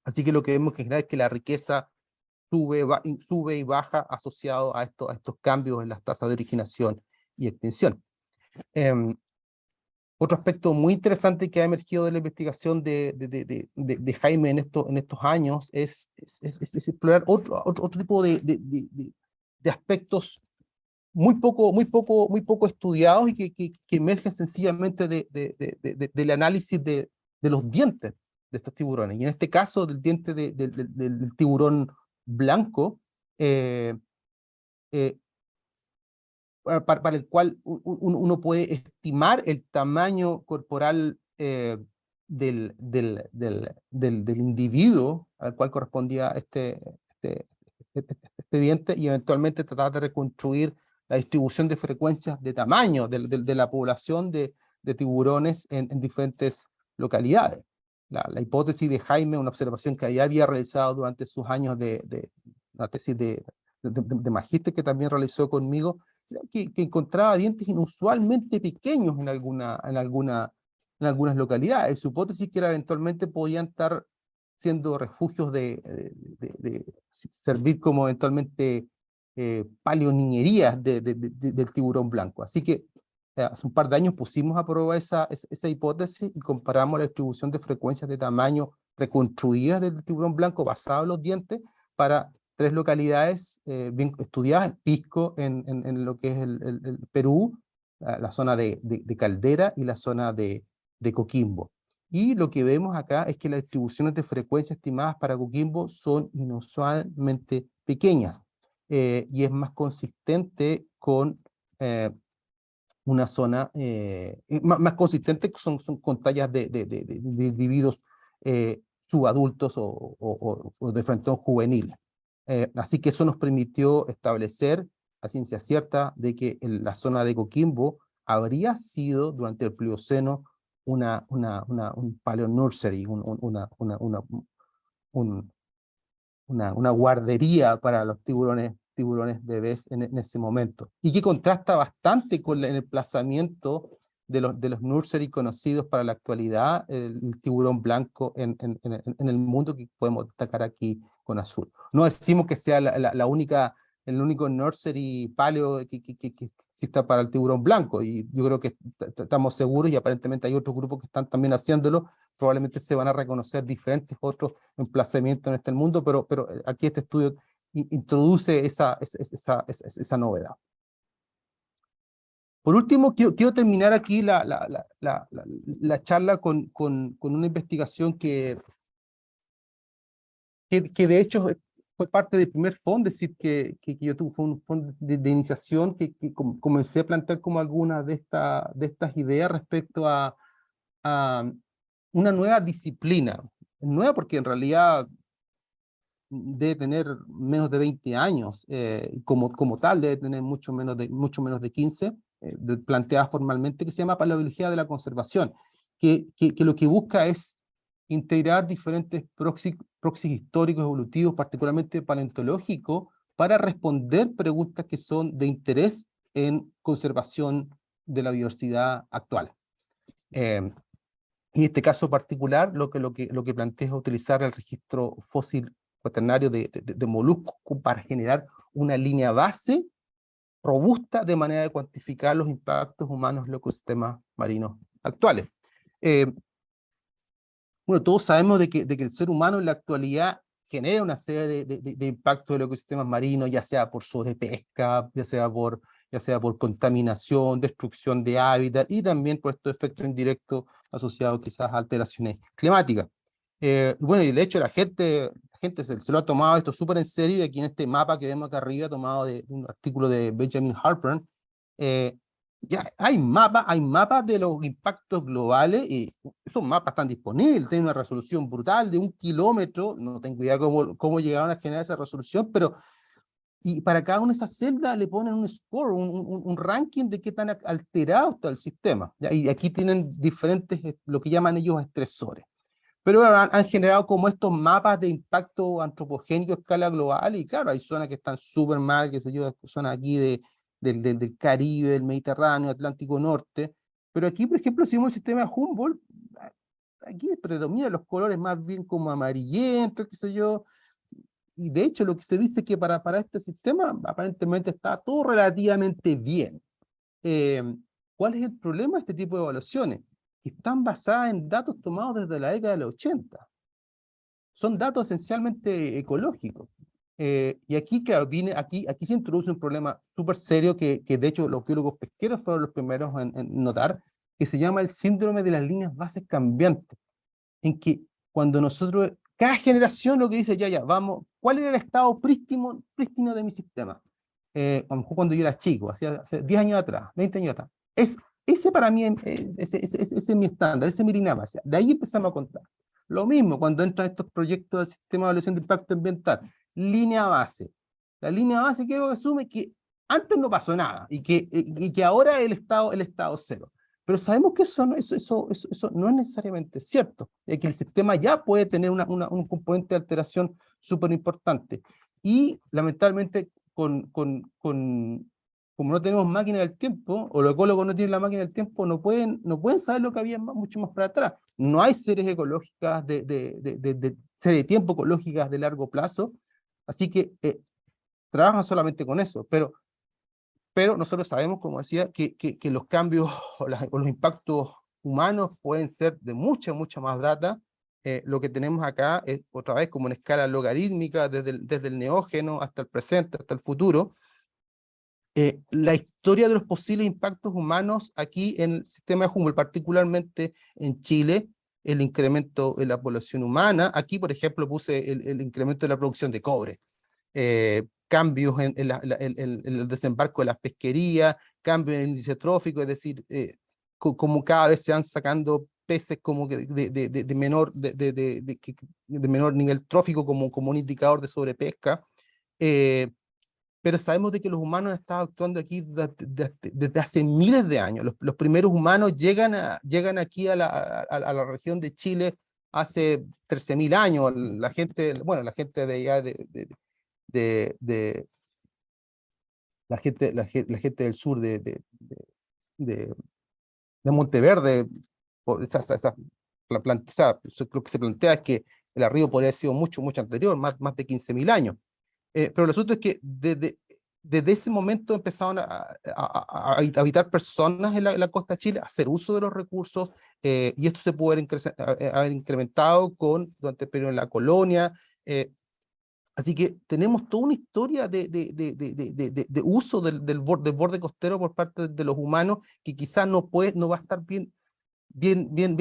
Speaker 2: Así que lo que vemos en general es que la riqueza sube y baja asociado a estos cambios en las tasas de originación y extinción. Otro aspecto muy interesante que ha emergido de la investigación de Jaime en estos años es explorar otro tipo de aspectos muy poco estudiados y que emergen sencillamente del análisis de los dientes de estos tiburones. Y en este caso, del diente del tiburón blanco, para el cual uno puede estimar el tamaño corporal del individuo al cual correspondía este diente, y eventualmente tratar de reconstruir la distribución de frecuencias de tamaño de la población de tiburones en diferentes localidades. La hipótesis de Jaime, una observación que ya había realizado durante sus años la tesis de magíster que también realizó conmigo, que encontraba dientes inusualmente pequeños en algunas localidades. Su hipótesis que era eventualmente podían estar siendo refugios de servir como eventualmente paleoniñerías del tiburón blanco. Así que hace un par de años pusimos a prueba esa hipótesis y comparamos la distribución de frecuencias de tamaño reconstruidas del tiburón blanco basado en los dientes para 3 localidades bien estudiadas: Pisco en lo que es el Perú, la zona de Caldera y la zona de Coquimbo. Y lo que vemos acá es que las distribuciones de frecuencia estimadas para Coquimbo son inusualmente pequeñas, y es más consistente con una zona, más consistente son con tallas de individuos subadultos o de frentón juvenil. Así que eso nos permitió establecer a ciencia cierta de que en la zona de Coquimbo habría sido durante el Plioceno un paleonursery, una guardería para los tiburones bebés en ese momento, y que contrasta bastante con el emplazamiento de los nursery conocidos para la actualidad, el tiburón blanco en el mundo, que podemos destacar aquí con azul. No decimos que sea el único nursery paleo que exista para el tiburón blanco, y yo creo que estamos seguros, y aparentemente hay otros grupos que están también haciéndolo. Probablemente se van a reconocer diferentes otros emplazamientos en este mundo, pero aquí este estudio introduce esa novedad. Por último, quiero terminar aquí la charla con una investigación que de hecho fue parte del primer fondo, es decir, que yo tuve, fue un fondo de iniciación que comencé a plantear como algunas de estas ideas respecto a una nueva disciplina. Nueva porque en realidad debe tener menos de 20 años, como tal debe tener mucho menos de 15, planteada formalmente, que se llama paleobiología de la conservación, que lo que busca es integrar diferentes proxies históricos evolutivos, particularmente paleontológicos, para responder preguntas que son de interés en conservación de la biodiversidad actual. En este caso particular, lo que plantea es utilizar el registro fósil cuaternario de moluscos para generar una línea base robusta de manera de cuantificar los impactos humanos en los ecosistemas marinos actuales. Bueno, todos sabemos de que el ser humano en la actualidad genera una serie de impactos en los ecosistemas marinos, ya sea por sobrepesca, ya sea por contaminación, destrucción de hábitat, y también por estos efectos indirectos asociados quizás a alteraciones climáticas. Bueno, y de hecho la gente se lo ha tomado esto súper en serio, y aquí en este mapa que vemos acá arriba, tomado de un artículo de Benjamin Harper, ya hay mapas de los impactos globales, y esos mapas están disponibles, tienen una resolución brutal de 1 kilómetro, no tengo idea cómo llegaron a generar esa resolución, pero y para cada una de esas celdas le ponen un score, un ranking de qué tan alterado está el sistema. ¿Ya? Y aquí tienen diferentes, lo que llaman ellos estresores. Pero han generado como estos mapas de impacto antropogénico a escala global, y claro, hay zonas que están súper mal, que se yo, zonas aquí del Caribe, del Mediterráneo, Atlántico Norte, pero aquí, por ejemplo, si vemos el sistema de Humboldt, aquí predominan los colores más bien como amarillentos, qué sé yo, y de hecho lo que se dice es que para este sistema aparentemente está todo relativamente bien. ¿Cuál es el problema de este tipo de evaluaciones? Están basadas en datos tomados desde la década de los 80. Son datos esencialmente ecológicos. Y aquí, claro, aquí se introduce un problema súper serio que de hecho los biólogos pesqueros fueron los primeros en notar, que se llama el síndrome de las líneas bases cambiantes, en que cuando nosotros, cada generación lo que dice, ya, vamos, ¿cuál era el estado prístino de mi sistema? A lo mejor cuando yo era chico, hace 10 años atrás, 20 años atrás. Ese para mí, ese es mi estándar, ese es mi línea base. De ahí empezamos a contar. Lo mismo cuando entran estos proyectos del sistema de evaluación de impacto ambiental. Línea base. La línea base quiero que asume que antes no pasó nada y que ahora el estado cero. Pero sabemos que eso no es necesariamente cierto, que el sistema ya puede tener un componente de alteración súper importante. Y lamentablemente, como no tenemos máquina del tiempo, o los ecólogos no tienen la máquina del tiempo, no pueden saber lo que había mucho más para atrás. No hay series ecológicas series de tiempo ecológicas de largo plazo, así que trabajan solamente con eso, pero nosotros sabemos, como decía, que los cambios o los impactos humanos pueden ser de mucha más data. Lo que tenemos acá es, otra vez, como una escala logarítmica desde el neógeno hasta el presente, hasta el futuro. La historia de los posibles impactos humanos aquí en el sistema de Humboldt, particularmente en Chile, el incremento en la población humana. Aquí, por ejemplo, puse el incremento de la producción de cobre. Cambios en el desembarco de las pesquerías, cambios en el índice trófico, es decir, como cada vez se van sacando peces como que de menor nivel trófico como un indicador de sobrepesca. Pero sabemos de que los humanos han estado actuando aquí desde hace miles de años. Los primeros humanos llegan aquí a la región de Chile hace 13.000 años. La gente de allá la gente del sur de Monteverde, o lo que se plantea es que el arribo podría haber sido mucho anterior, más de 15.000 años. Pero el asunto es que desde ese momento empezaron a habitar personas en la costa de Chile, a hacer uso de los recursos, y esto se puede haber incrementado durante el periodo de la colonia. Así que tenemos toda una historia de uso del borde costero por parte de los humanos que quizás no va a estar bien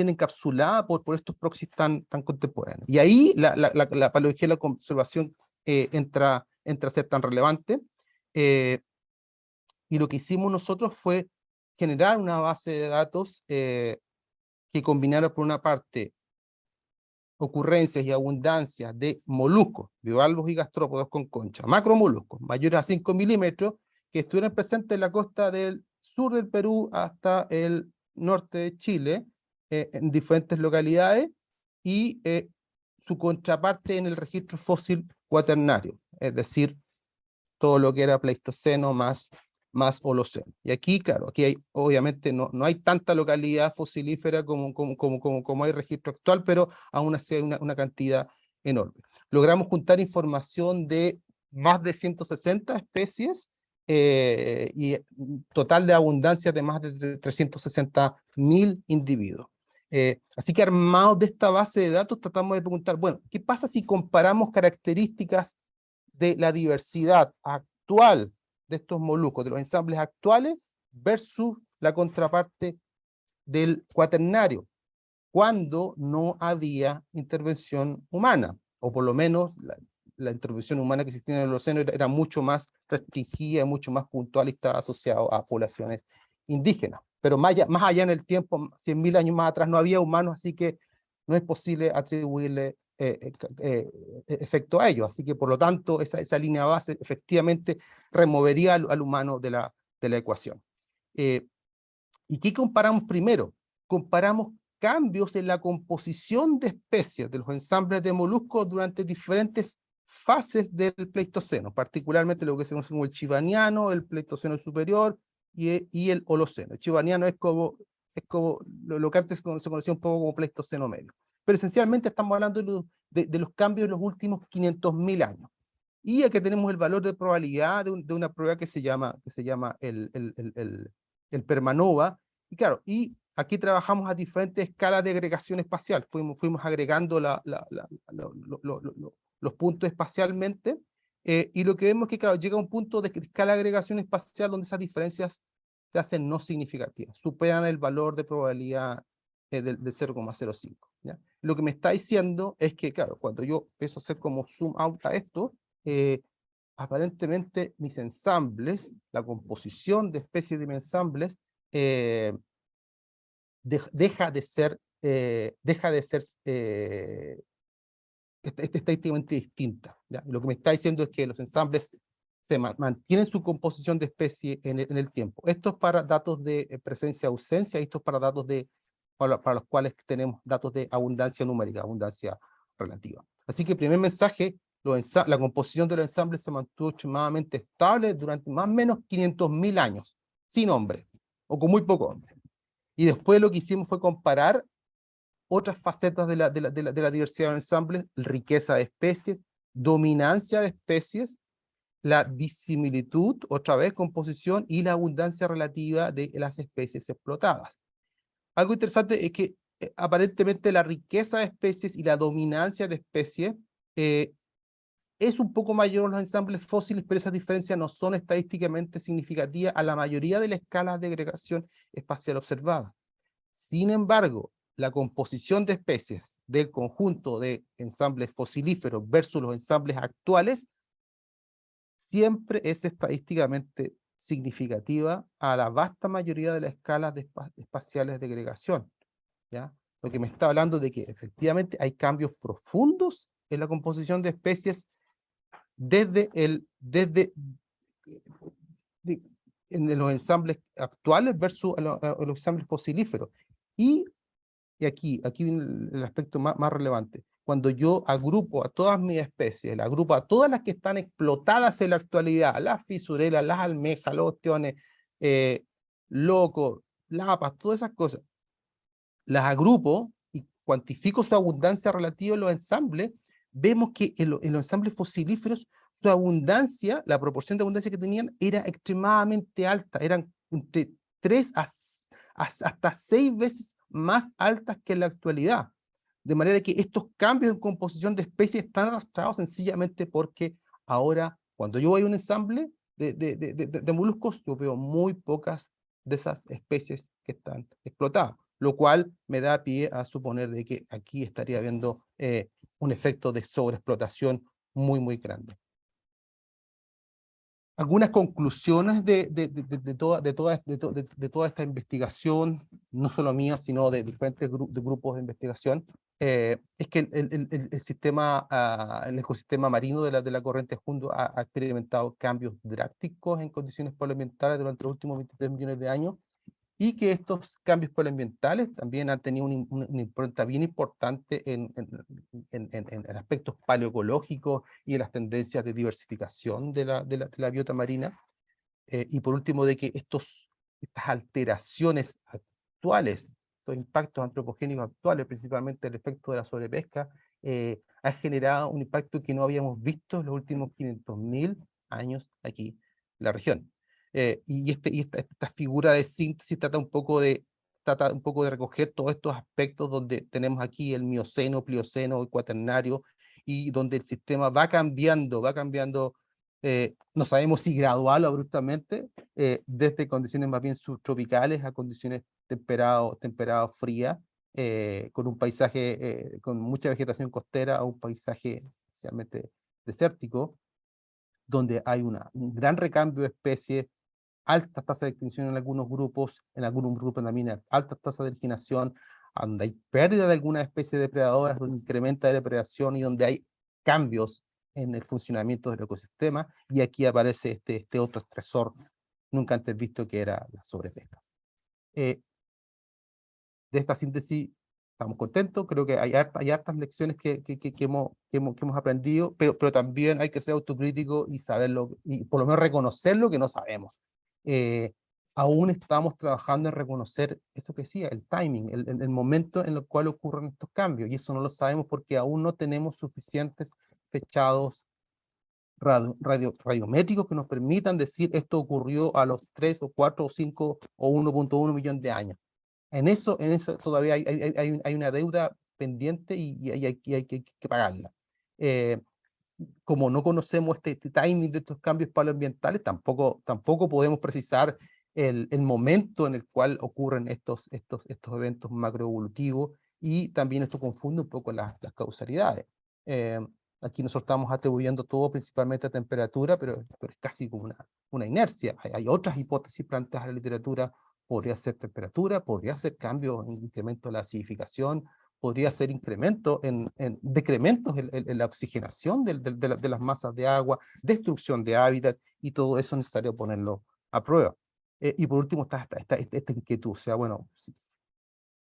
Speaker 2: encapsulada por estos proxies tan contemporáneos. Y ahí la paleología y la conservación entra a ser tan relevante. Y lo que hicimos nosotros fue generar una base de datos que combinara por una parte ocurrencias y abundancias de moluscos, bivalvos y gastrópodos con concha, macromoluscos mayores a 5 milímetros, que estuvieran presentes en la costa del sur del Perú hasta el norte de Chile, en diferentes localidades, y su contraparte en el registro fósil cuaternario, es decir, todo lo que era Pleistoceno más Holoceno. Y aquí, claro, obviamente no hay tanta localidad fosilífera como hay registro actual, pero aún así hay una cantidad enorme. Logramos juntar información de más de 160 especies y total de abundancia de más de 360.000 individuos. Así que armados de esta base de datos tratamos de preguntar, bueno, ¿qué pasa si comparamos características de la diversidad actual de estos moluscos, de los ensambles actuales, versus la contraparte del cuaternario, cuando no había intervención humana, o por lo menos la intervención humana que existía en el Holoceno era mucho más restringida, mucho más puntual y estaba asociado a poblaciones indígenas. Pero más allá en el tiempo, 100.000 años más atrás, no había humanos, así que no es posible atribuirle efecto a ello. Así que, por lo tanto, esa línea base efectivamente removería al humano de la ecuación. ¿Y qué comparamos primero? Comparamos cambios en la composición de especies de los ensambles de moluscos durante diferentes fases del Pleistoceno, particularmente lo que se conoce como el Chivaniano, el Pleistoceno superior y el Holoceno. El Chivaniano es como lo que antes se conocía un poco como Pleistoceno medio. Pero esencialmente estamos hablando de los cambios de los últimos 500.000 años. Y aquí tenemos el valor de probabilidad de una prueba que se llama el Permanova. Y claro, y aquí trabajamos a diferentes escalas de agregación espacial. Fuimos agregando los puntos espacialmente, y lo que vemos es que, claro, llega a un punto de escala de agregación espacial donde esas diferencias se hacen no significativas, superan el valor de probabilidad del 0,05. ¿Ya? Lo que me está diciendo es que, claro, cuando yo empiezo a hacer como zoom out a esto, aparentemente mis ensambles, la composición de especies de mis ensambles, deja de ser estadísticamente distinta. ¿Ya? Lo que me está diciendo es que los ensambles mantienen su composición de especie en el tiempo. Esto es para datos de presencia-ausencia, esto es para datos para los cuales tenemos datos de abundancia numérica, abundancia relativa. Así que el primer mensaje, la composición de los ensambles se mantuvo extremadamente estable durante más o menos 500.000 años, sin hombre, o con muy poco hombre. Y después lo que hicimos fue comparar otras facetas de la diversidad de ensambles, riqueza de especies, dominancia de especies, la disimilitud, otra vez composición, y la abundancia relativa de las especies explotadas. Algo interesante es que aparentemente la riqueza de especies y la dominancia de especies es un poco mayor en los ensambles fósiles, pero esas diferencias no son estadísticamente significativas a la mayoría de las escalas de agregación espacial observadas. Sin embargo, la composición de especies del conjunto de ensambles fosilíferos versus los ensambles actuales siempre es estadísticamente significativa a la vasta mayoría de las escalas espaciales de agregación, ¿ya? Lo que me está hablando de que efectivamente hay cambios profundos en la composición de especies en los ensambles actuales versus los ensambles fosilíferos. Y aquí viene el aspecto más relevante. Cuando yo agrupo a todas mis especies, agrupo a todas las que están explotadas en la actualidad, las fisurelas, las almejas, los ostiones, locos, lapas, todas esas cosas, las agrupo y cuantifico su abundancia relativa en los ensambles, vemos que en los ensambles fosilíferos su abundancia, la proporción de abundancia que tenían era extremadamente alta, eran entre 3 hasta 6 veces más altas que en la actualidad. De manera que estos cambios en composición de especies están arrastrados sencillamente porque ahora, cuando yo voy a un ensamble de moluscos, yo veo muy pocas de esas especies que están explotadas, lo cual me da pie a suponer de que aquí estaría habiendo un efecto de sobreexplotación muy grande. Algunas conclusiones de toda esta investigación, no solo mía, sino de diferentes grupos de investigación, es que el ecosistema marino de la corriente Jundo ha experimentado cambios drásticos en condiciones paleoambientales durante los últimos 23 millones de años, y que estos cambios paleoambientales también han tenido una impronta bien importante en aspectos paleoecológicos y en las tendencias de diversificación de la biota marina. Y por último, de que estas alteraciones actuales, estos impactos antropogénicos actuales, principalmente el efecto de la sobrepesca, ha generado un impacto que no habíamos visto en los últimos 500.000 años aquí en la región. Esta figura de síntesis trata un poco de recoger todos estos aspectos donde tenemos aquí el Mioceno, Plioceno, el Cuaternario, y donde el sistema va cambiando, no sabemos si gradual o abruptamente, desde condiciones más bien subtropicales a condiciones temperado frías, con un paisaje con mucha vegetación costera, a un paisaje especialmente desértico, donde hay un gran recambio de especies, altas tasas de extinción en algunos grupos también hay altas tasas de originación, donde hay pérdida de algunas especies depredadoras, donde incrementa la depredación y donde hay cambios en el funcionamiento del ecosistema, y aquí aparece este otro estresor nunca antes visto, que era la sobrepesca. De esta síntesis estamos contentos, creo que hay hartas lecciones que hemos aprendido, pero también hay que ser autocrítico y saberlo, y por lo menos reconocer lo que no sabemos. Aún estamos trabajando en reconocer esto que decía, el timing, el momento en el cual ocurren estos cambios, y eso no lo sabemos porque aún no tenemos suficientes fechados radiométricos que nos permitan decir esto ocurrió a los 3 o 4 o 5 o 1.1 millón de años. En eso todavía hay una deuda pendiente y hay que pagarla. Como no conocemos este timing de estos cambios paleoambientales, tampoco podemos precisar el momento en el cual ocurren estos eventos macroevolutivos, y también esto confunde un poco las causalidades. Aquí nosotros estamos atribuyendo todo principalmente a temperatura, pero es casi como una inercia. Hay otras hipótesis planteadas en la literatura. Podría ser temperatura, podría ser cambio en incremento de la acidificación, podría ser incremento decrementos en la oxigenación de las masas de agua, destrucción de hábitat, y todo eso es necesario ponerlo a prueba. Y por último está esta inquietud, o sea, bueno, si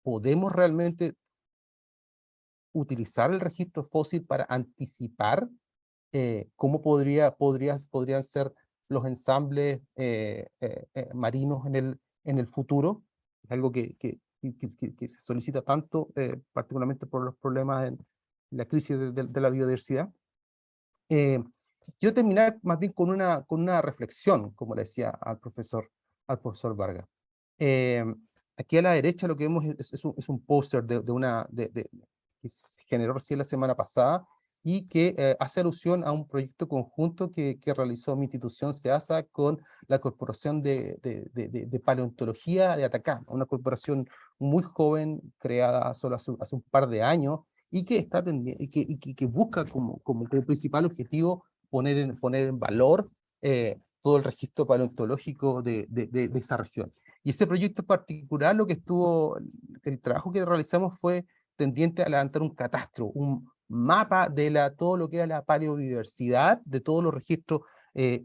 Speaker 2: ¿podemos realmente utilizar el registro fósil para anticipar cómo podrían ser los ensambles marinos en el futuro? Es algo que se solicita tanto, particularmente por los problemas en la crisis de la biodiversidad. Quiero terminar más bien con una reflexión, como le decía al profesor Vargas. Eh, Aquí a la derecha lo que vemos es un póster que se generó recién la semana pasada, y que hace alusión a un proyecto conjunto que realizó mi institución SEASA con la Corporación de Paleontología de Atacama, una corporación muy joven, creada solo hace un par de años, y que que busca como principal objetivo poner en valor todo el registro paleontológico de esa región. Y ese proyecto en particular, el trabajo que realizamos fue tendiente a levantar un catastro, un mapa de todo lo que era la paleodiversidad, de todos los registros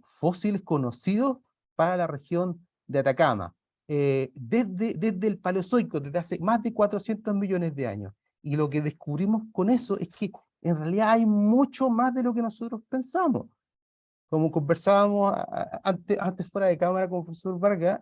Speaker 2: fósiles conocidos para la región de Atacama, desde el Paleozoico, desde hace más de 400 millones de años. Y lo que descubrimos con eso es que en realidad hay mucho más de lo que nosotros pensamos. Como conversábamos antes fuera de cámara con el profesor Vargas,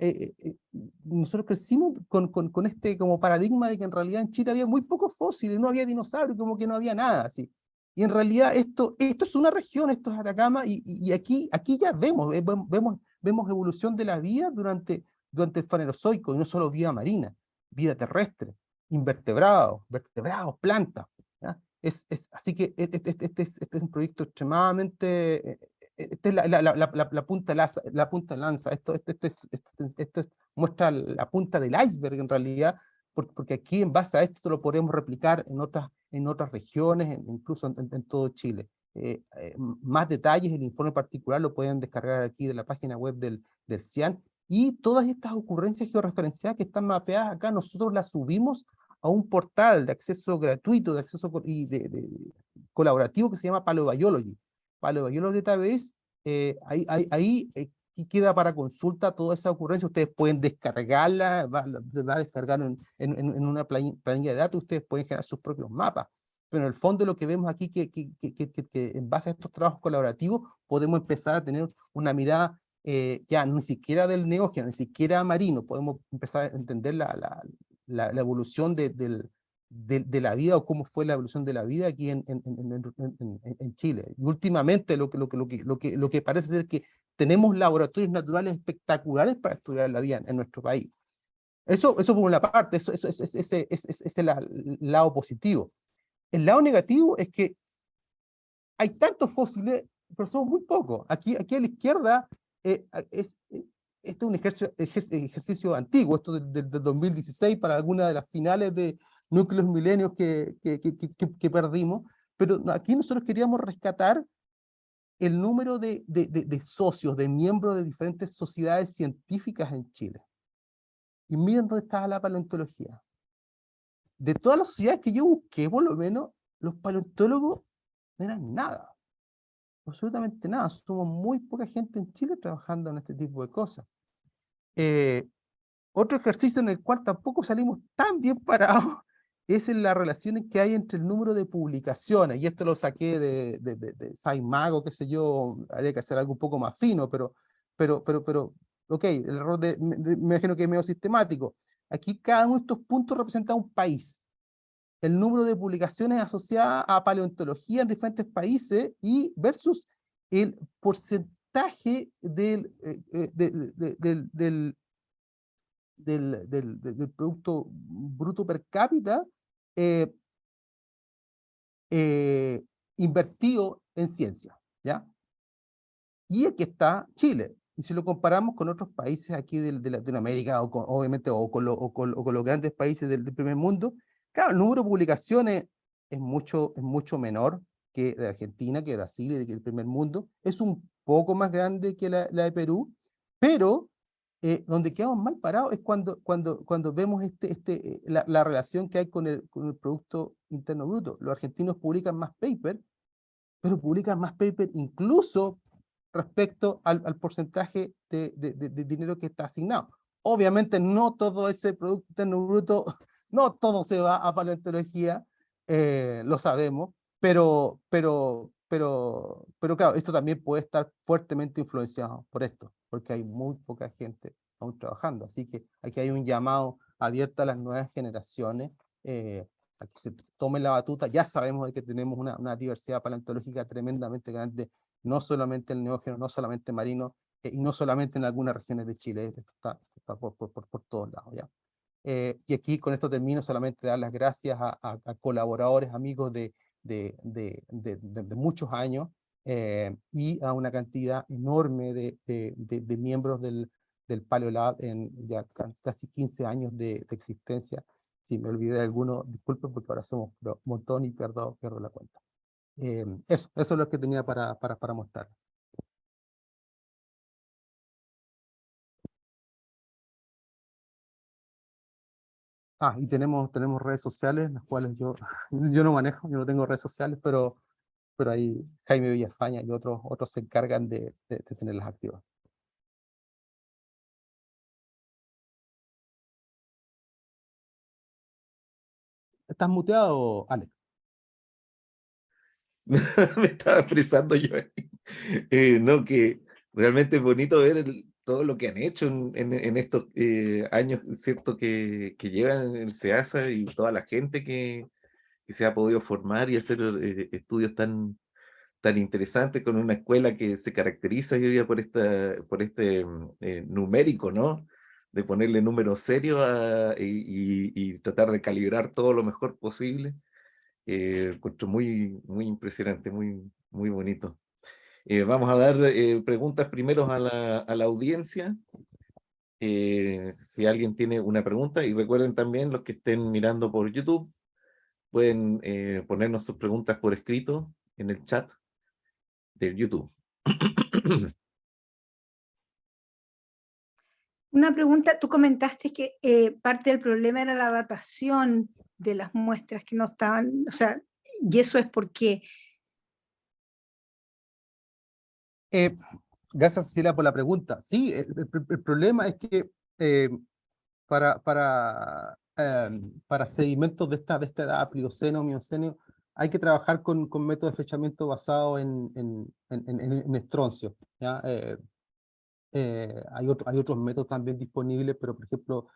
Speaker 2: nosotros crecimos con este como paradigma de que en realidad en Chile había muy pocos fósiles, no había dinosaurios, como que no había nada así. Y en realidad esto es una región, esto es Atacama, y aquí ya vemos evolución de la vida durante el Fanerozoico, y no solo vida marina, vida terrestre, vertebrados, plantas. ¿Ya? Así que este es un proyecto extremadamente esta es la punta de lanza. Esto muestra la punta del iceberg en realidad, porque aquí en base a esto lo podemos replicar en otras regiones, incluso en todo Chile. Más detalles, el informe particular lo pueden descargar aquí de la página web del CIAN, y todas estas ocurrencias georreferenciadas que están mapeadas acá, nosotros las subimos a un portal de acceso gratuito, de acceso colaborativo, que se llama Paleobiology. Paleobiology Database, ahí queda para consulta toda esa ocurrencia. Ustedes pueden descargarla, va a descargar en una planilla de datos, ustedes pueden generar sus propios mapas. Pero en el fondo lo que vemos aquí, que en base a estos trabajos colaborativos podemos empezar a tener una mirada ya ni siquiera del neógeno, ni siquiera marino, podemos empezar a entender la evolución de la vida, o cómo fue la evolución de la vida aquí en Chile. Y últimamente lo que parece ser que tenemos laboratorios naturales espectaculares para estudiar la vida en nuestro país. Eso por una parte, ese es el lado positivo. El lado negativo es que hay tantos fósiles, pero son muy pocos. Aquí a la izquierda, este es un ejercicio antiguo, esto del 2016, para algunas de las finales de núcleos milenios que perdimos, pero aquí nosotros queríamos rescatar el número de socios, de miembros de diferentes sociedades científicas en Chile. Y miren dónde está la paleontología. De todas las sociedades que yo busqué, por lo menos, los paleontólogos no eran nada, absolutamente nada. Somos muy poca gente en Chile trabajando en este tipo de cosas. Otro ejercicio en el cual tampoco salimos tan bien parados es en las relaciones que hay entre el número de publicaciones, y esto lo saqué de SciMago, qué sé yo, habría que hacer algo un poco más fino, pero ok, el error me imagino que es medio sistemático. Aquí cada uno de estos puntos representa un país. El número de publicaciones asociadas a paleontología en diferentes países y versus el porcentaje del Producto Bruto per cápita eh, eh, invertido en ciencia, ¿ya? Y aquí está Chile. Y si lo comparamos con otros países aquí de Latinoamérica, obviamente, o con los grandes países del primer mundo, claro, el número de publicaciones es mucho menor que de Argentina, que de Brasil y que el primer mundo. Es un poco más grande que la de Perú, pero donde quedamos mal parados es cuando vemos la relación que hay con el Producto Interno Bruto. Los argentinos publican más paper, pero publican más paper incluso respecto al porcentaje de dinero que está asignado. Obviamente no todo ese Producto Interno Bruto, no todo se va a paleontología, lo sabemos, pero claro, esto también puede estar fuertemente influenciado por esto, porque hay muy poca gente aún trabajando. Así que aquí hay un llamado abierto a las nuevas generaciones, a que se tome la batuta. Ya sabemos de que tenemos una diversidad paleontológica tremendamente grande, no solamente el neógeno, no solamente marino, y no solamente en algunas regiones de Chile. Esto está por todos lados, ¿ya? Y aquí con esto termino, solamente dar las gracias a colaboradores, amigos de muchos años, y a una cantidad enorme de miembros del Paleolab en ya casi 15 años de existencia. Si me olvidé de alguno, disculpen, porque ahora somos un montón y pierdo la cuenta. Eso es lo que tenía para mostrar. Y tenemos redes sociales, las cuales yo no manejo, yo no tengo redes sociales, pero ahí Jaime Villafaña y otros se encargan de tenerlas activas. ¿Estás muteado, Alex?
Speaker 1: Me estaba expresando yo ahí. No, que realmente es bonito ver todo lo que han hecho en estos años, ¿cierto? Que llevan en el SEASA, y toda la gente que se ha podido formar y hacer estudios tan interesantes con una escuela que se caracteriza, yo diría, por este numérico, ¿no? De ponerle números serios y tratar de calibrar todo lo mejor posible. Encuentro muy impresionante, muy bonito. Vamos a dar preguntas primero a la audiencia. Si alguien tiene una pregunta, y recuerden también, los que estén mirando por YouTube, pueden ponernos sus preguntas por escrito en el chat del YouTube.
Speaker 3: Una pregunta, tú comentaste que parte del problema era la datación de las muestras que no estaban, o sea, y eso es porque...
Speaker 2: Gracias, Cecilia, por la pregunta. Sí, el problema es que para sedimentos de esta edad, Plioceno, Mioceno, hay que trabajar con métodos de flechamiento basados en estroncio, ¿ya? Hay otros métodos también disponibles, pero por ejemplo,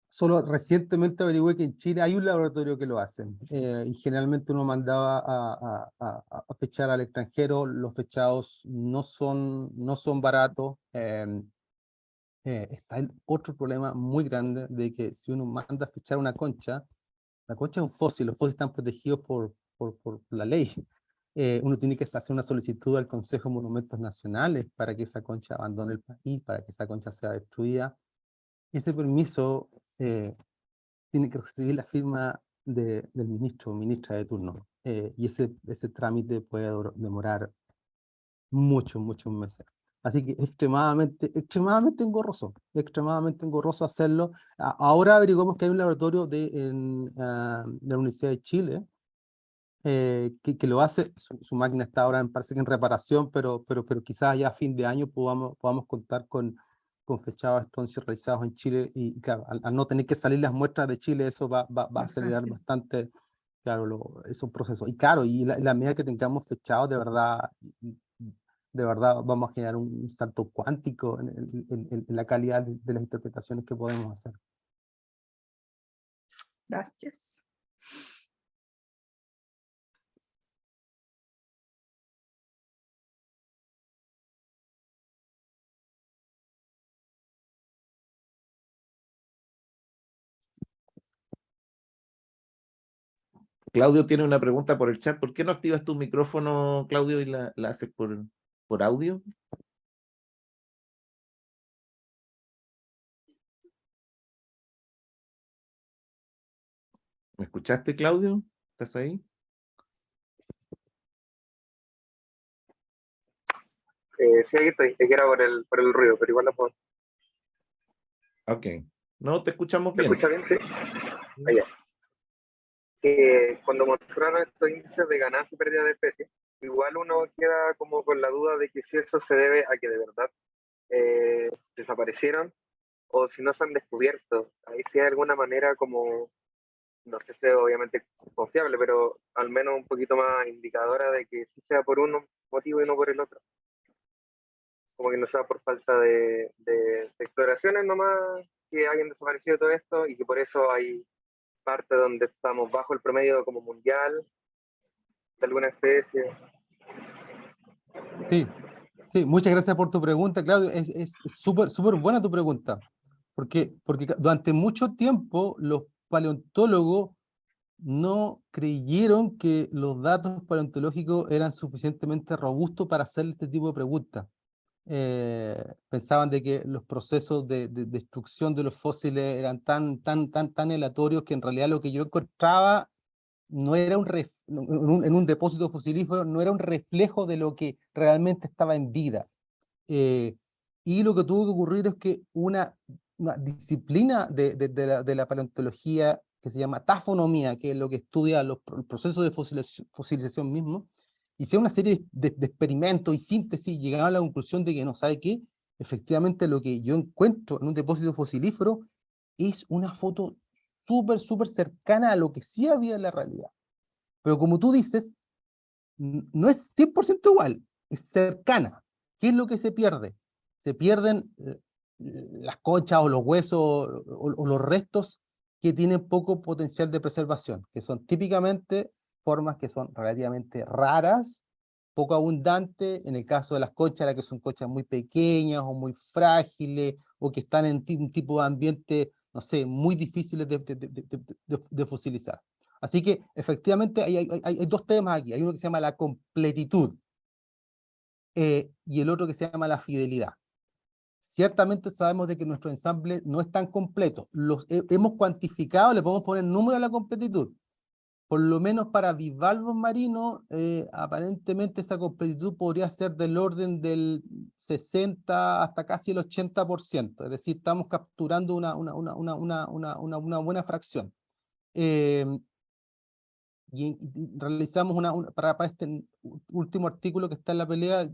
Speaker 2: solo recientemente averigüé que en Chile hay un laboratorio que lo hace, y generalmente uno mandaba a fechar al extranjero. Los fechados no son baratos. Está el otro problema muy grande de que si uno manda a fechar una concha, la concha es un fósil, los fósiles están protegidos por la ley. Uno tiene que hacer una solicitud al Consejo de Monumentos Nacionales para que esa concha abandone el país, para que esa concha sea destruida. Ese permiso tiene que recibir la firma del ministro o ministra de turno. Y ese trámite puede demorar muchos meses. Así que extremadamente engorroso hacerlo. Ahora averiguamos que hay un laboratorio de la Universidad de Chile que lo hace. Su máquina está ahora, me parece que en reparación, pero quizás ya a fin de año podamos contar con fechados estroncios realizados en Chile. Y claro, al no tener que salir las muestras de Chile, eso va a acelerar bastante, claro, esos procesos. Y claro, y la medida que tengamos fechados, de verdad vamos a generar un salto cuántico en la calidad de las interpretaciones que podemos hacer.
Speaker 3: Gracias.
Speaker 1: Claudio tiene una pregunta por el chat. ¿Por qué no activas tu micrófono, Claudio, y la haces por audio? ¿Me escuchaste, Claudio? ¿Estás ahí?
Speaker 4: Sí, aquí estoy, te quiero por el ruido, pero igual lo puedo.
Speaker 1: Ok. No, te escuchamos
Speaker 4: ¿Me
Speaker 1: bien.
Speaker 4: escucha bien? Sí. Allá. Cuando mostraron estos índices de ganancia y pérdida de especies, igual uno queda como con la duda de que si eso se debe a que de verdad desaparecieron o si no se han descubierto. Ahí sí hay alguna manera como, no sé si es obviamente confiable, pero al menos un poquito más indicadora de que sí sea por un motivo y no por el otro. Como que no sea por falta de exploraciones nomás que hayan desaparecido todo esto y que por eso hay parte donde estamos bajo el promedio como mundial de alguna especie.
Speaker 2: Sí, sí, muchas gracias por tu pregunta, Claudio. Es súper, súper buena tu pregunta, porque durante mucho tiempo los paleontólogos no creyeron que los datos paleontológicos eran suficientemente robustos para hacer este tipo de preguntas. Pensaban de que los procesos de destrucción de los fósiles eran tan aleatorios que en realidad lo que yo encontraba no era en un depósito fosilífero, no era un reflejo de lo que realmente estaba en vida. Y lo que tuvo que ocurrir es que una disciplina de la paleontología que se llama tafonomía, que es lo que estudia el proceso de fosilización mismo, hicieron una serie de experimentos y síntesis y llegaron a la conclusión de que no sabe qué, efectivamente lo que yo encuentro en un depósito fosilífero es una foto súper, súper cercana a lo que sí había en la realidad. Pero como tú dices, no es 100% igual, es cercana. ¿Qué es lo que se pierde? Se pierden las conchas o los huesos o los restos que tienen poco potencial de preservación, que son típicamente formas que son relativamente raras, poco abundantes, en el caso de las conchas, las que son conchas muy pequeñas o muy frágiles, o que están en un tipo de ambiente, no sé, muy difíciles de fosilizar. Así que efectivamente hay dos temas aquí. Hay uno que se llama la completitud y el otro que se llama la fidelidad. Ciertamente sabemos de que nuestro ensamble no es tan completo. Los hemos cuantificado, le podemos poner número a la completitud. Por lo menos para bivalvos marinos, aparentemente esa completitud podría ser del orden del 60 hasta casi el 80%. Es decir, estamos capturando una buena fracción. Y realizamos para este último artículo que está en la pelea,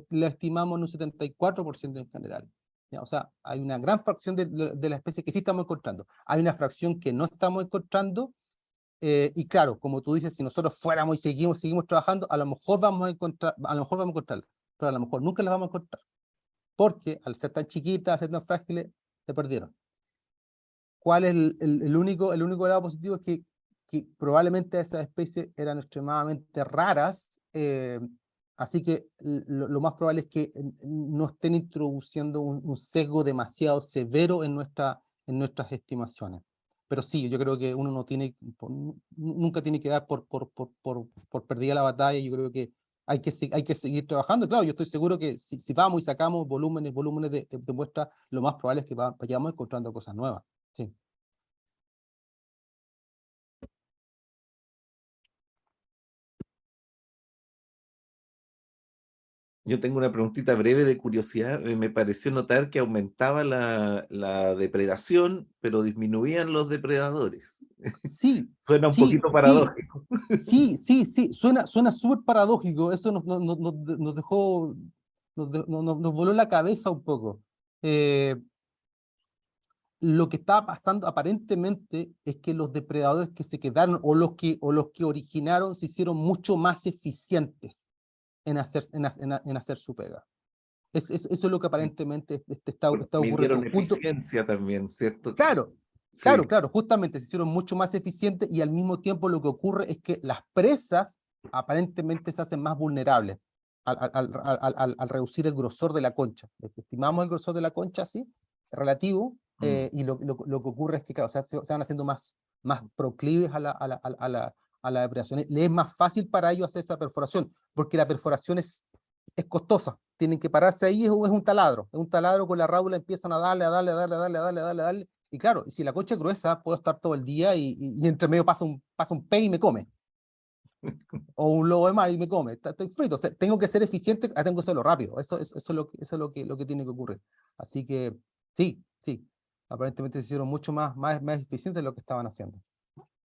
Speaker 2: la estimamos en un 74% en general. ¿Ya? O sea, hay una gran fracción de la especie que sí estamos encontrando. Hay una fracción que no estamos encontrando, y claro, como tú dices, si nosotros fuéramos y seguimos trabajando, a lo mejor vamos a encontrarlas, pero a lo mejor nunca las vamos a encontrar, porque al ser tan chiquitas, al ser tan frágiles, se perdieron. ¿Cuál es el único lado positivo? Es que probablemente esas especies eran extremadamente raras, así que lo más probable es que no estén introduciendo un sesgo demasiado severo en nuestras estimaciones. Pero sí, yo creo que uno nunca tiene que dar por perdida la batalla. Yo creo que hay que seguir trabajando. Claro, yo estoy seguro que si vamos y sacamos volúmenes de muestras, lo más probable es que vayamos encontrando cosas nuevas. Sí.
Speaker 1: Yo tengo una preguntita breve de curiosidad. Me pareció notar que aumentaba la depredación, pero disminuían los depredadores.
Speaker 2: Sí,
Speaker 1: Suena un
Speaker 2: sí,
Speaker 1: poquito
Speaker 2: sí,
Speaker 1: paradójico.
Speaker 2: sí, suena súper paradójico. Eso nos dejó, nos voló la cabeza un poco. Lo que estaba pasando aparentemente es que los depredadores que se quedaron o los que originaron se hicieron mucho más eficientes en hacer su pega. Eso es lo que aparentemente está ocurriendo.
Speaker 1: Midieron eficiencia también, ¿cierto?
Speaker 2: Claro,
Speaker 1: Sí.
Speaker 2: claro, justamente se hicieron mucho más eficientes y al mismo tiempo lo que ocurre es que las presas aparentemente se hacen más vulnerables al reducir el grosor de la concha. Estimamos el grosor de la concha, ¿sí? Relativo, y lo que ocurre es que, claro, se van haciendo más proclives a la depredación. Le es más fácil para ellos hacer esa perforación, porque la perforación es costosa. Tienen que pararse ahí, es un taladro con la rábula empiezan a darle, y claro, si la concha es gruesa, puedo estar todo el día y entre medio pasa un pez y me come. O un lobo de mar y me come. Estoy frito. O sea, tengo que ser eficiente, tengo que hacerlo rápido. Eso es lo que tiene que ocurrir. Así que, sí. aparentemente se hicieron mucho más eficientes de lo que estaban haciendo.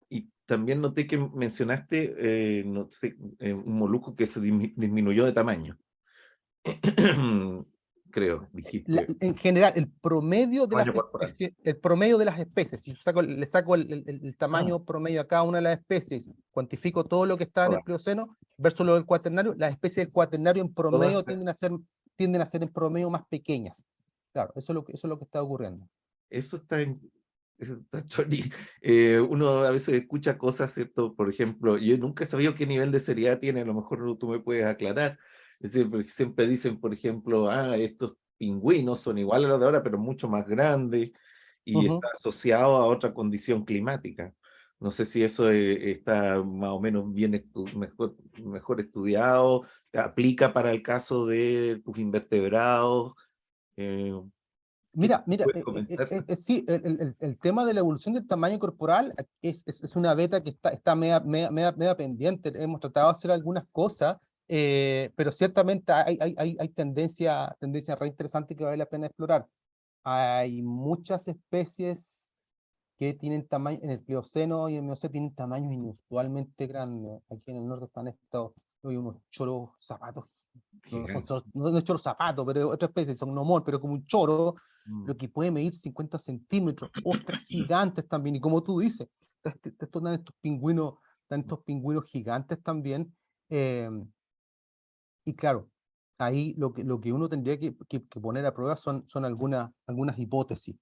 Speaker 1: Y también noté que mencionaste, no sé, un molusco que se disminuyó de tamaño. Creo, dijiste.
Speaker 2: En general, el promedio de las
Speaker 1: Tamaño corporal.
Speaker 2: especies, el promedio de las especies, si yo le saco el tamaño promedio a cada una de las especies, cuantifico todo lo que está en el Plioceno versus lo del Cuaternario, las especies del Cuaternario en promedio tienden a ser en promedio más pequeñas. Claro, eso es lo que está ocurriendo.
Speaker 1: Eso está chori. Uno a veces escucha cosas, ¿cierto? Por ejemplo, yo nunca he sabido qué nivel de seriedad tiene, a lo mejor tú me puedes aclarar. Es decir, porque siempre dicen, por ejemplo, estos pingüinos son iguales a los de ahora, pero mucho más grandes, y está asociado a otra condición climática. No sé si eso está más o menos bien mejor estudiado, aplica para el caso de tus invertebrados.
Speaker 2: Mira,
Speaker 1: ¿Puedes comentar?
Speaker 2: sí, el tema de la evolución del tamaño corporal es una beta que está media pendiente. Hemos tratado de hacer algunas cosas, pero ciertamente hay tendencia re interesante que vale la pena explorar. Hay muchas especies que tienen tamaño, en el Plioceno y en el Mioceno tienen tamaños inusualmente grandes. Aquí en el norte están hay unos choros zapatos. No es choro zapato, pero otra especie, son gnomón, pero como un choro, lo que puede medir 50 centímetros, ostras gigantes también, y como tú dices, están estos pingüinos gigantes también, y claro, ahí lo que uno tendría que poner a prueba son algunas hipótesis.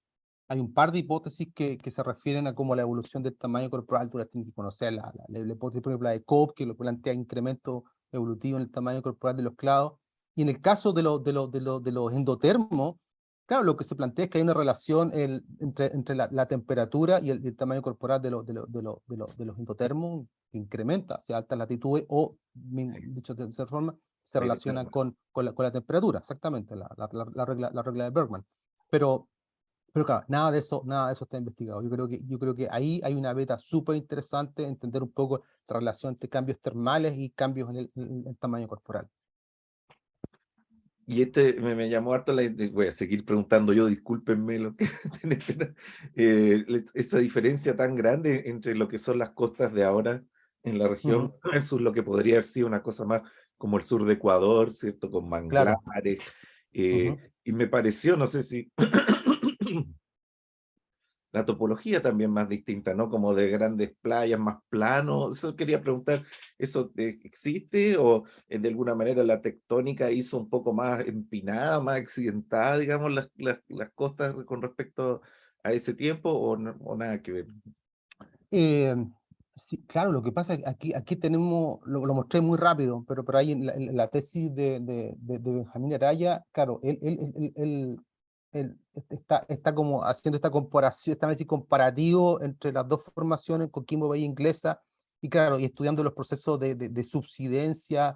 Speaker 2: Hay un par de hipótesis que se refieren a cómo la evolución del tamaño corporal, tú las tienes que conocer, la hipótesis, por ejemplo, la de Cobb, que lo plantea incremento evolutivo en el tamaño corporal de los clados, y en el caso de los endotermos, claro, lo que se plantea es que hay una relación entre la temperatura y el tamaño corporal de los endotermos, que incrementa hacia altas latitudes, o, dicho de esa forma, se relaciona con la temperatura, exactamente, la regla de Bergman. Pero claro, nada de eso está investigado. Yo creo que ahí hay una beta súper interesante, entender un poco la relación entre cambios termales y cambios en el tamaño corporal.
Speaker 1: Y me llamó harto voy a seguir preguntando yo, discúlpenme lo que esa diferencia tan grande entre lo que son las costas de ahora en la región versus lo que podría haber sido una cosa más como el sur de Ecuador, ¿cierto? Con manglares.
Speaker 2: Claro.
Speaker 1: Y me pareció, no sé si la topología también más distinta, ¿no? Como de grandes playas, más planos. Eso quería preguntar, ¿eso existe o de alguna manera la tectónica hizo un poco más empinada, más accidentada, digamos, las costas con respecto a ese tiempo o nada que ver?
Speaker 2: Sí, claro, lo que pasa es que aquí tenemos, lo mostré muy rápido, pero ahí en la tesis de Benjamín Araya, claro, él está como haciendo esta comparación, este análisis comparativo entre las dos formaciones, Coquimbo Bahía Inglesa, y claro, y estudiando los procesos de subsidencia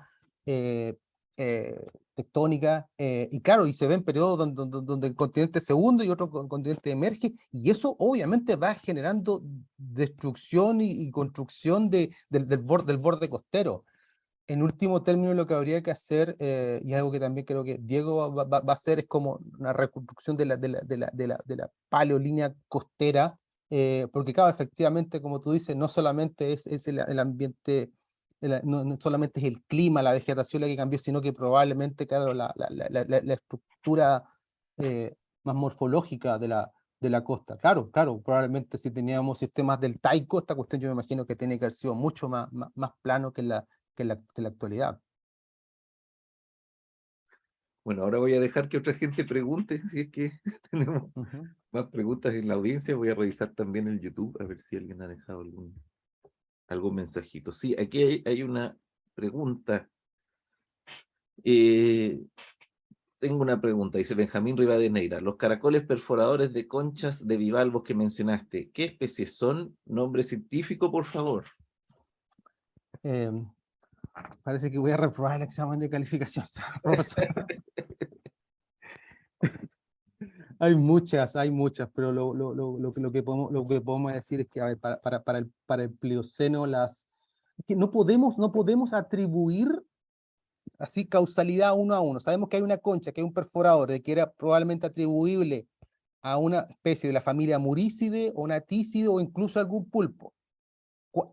Speaker 2: tectónica, y claro, y se ven periodos donde el continente se hunde y otro continente emerge, y eso obviamente va generando destrucción y construcción del borde costero. En último término, lo que habría que hacer, y algo que también creo que Diego va a hacer, es como una reconstrucción de la paleolínea costera, porque claro, efectivamente, como tú dices, no solamente es el ambiente, no solamente es el clima, la vegetación la que cambió, sino que probablemente, claro, la estructura más morfológica de la costa. Claro, probablemente si teníamos sistemas del Taico, esta cuestión yo me imagino que tiene que haber sido mucho más plano que la actualidad.
Speaker 1: Bueno, ahora voy a dejar que otra gente pregunte, si es que tenemos más preguntas en la audiencia. Voy a revisar también el YouTube, a ver si alguien ha dejado algún mensajito. Sí, aquí hay una pregunta. Tengo una pregunta, dice Benjamín Rivadeneira. Los caracoles perforadores de conchas de bivalvos que mencionaste, ¿qué especies son? Nombre científico, por favor.
Speaker 2: Parece que voy a reprobar el examen de calificación, profesor. Hay muchas, pero lo que podemos decir es que, a ver, para el Plioceno, que no podemos atribuir así causalidad uno a uno. Sabemos que hay una concha, que hay un perforador, de que era probablemente atribuible a una especie de la familia Muricidae o Natícido o incluso algún pulpo.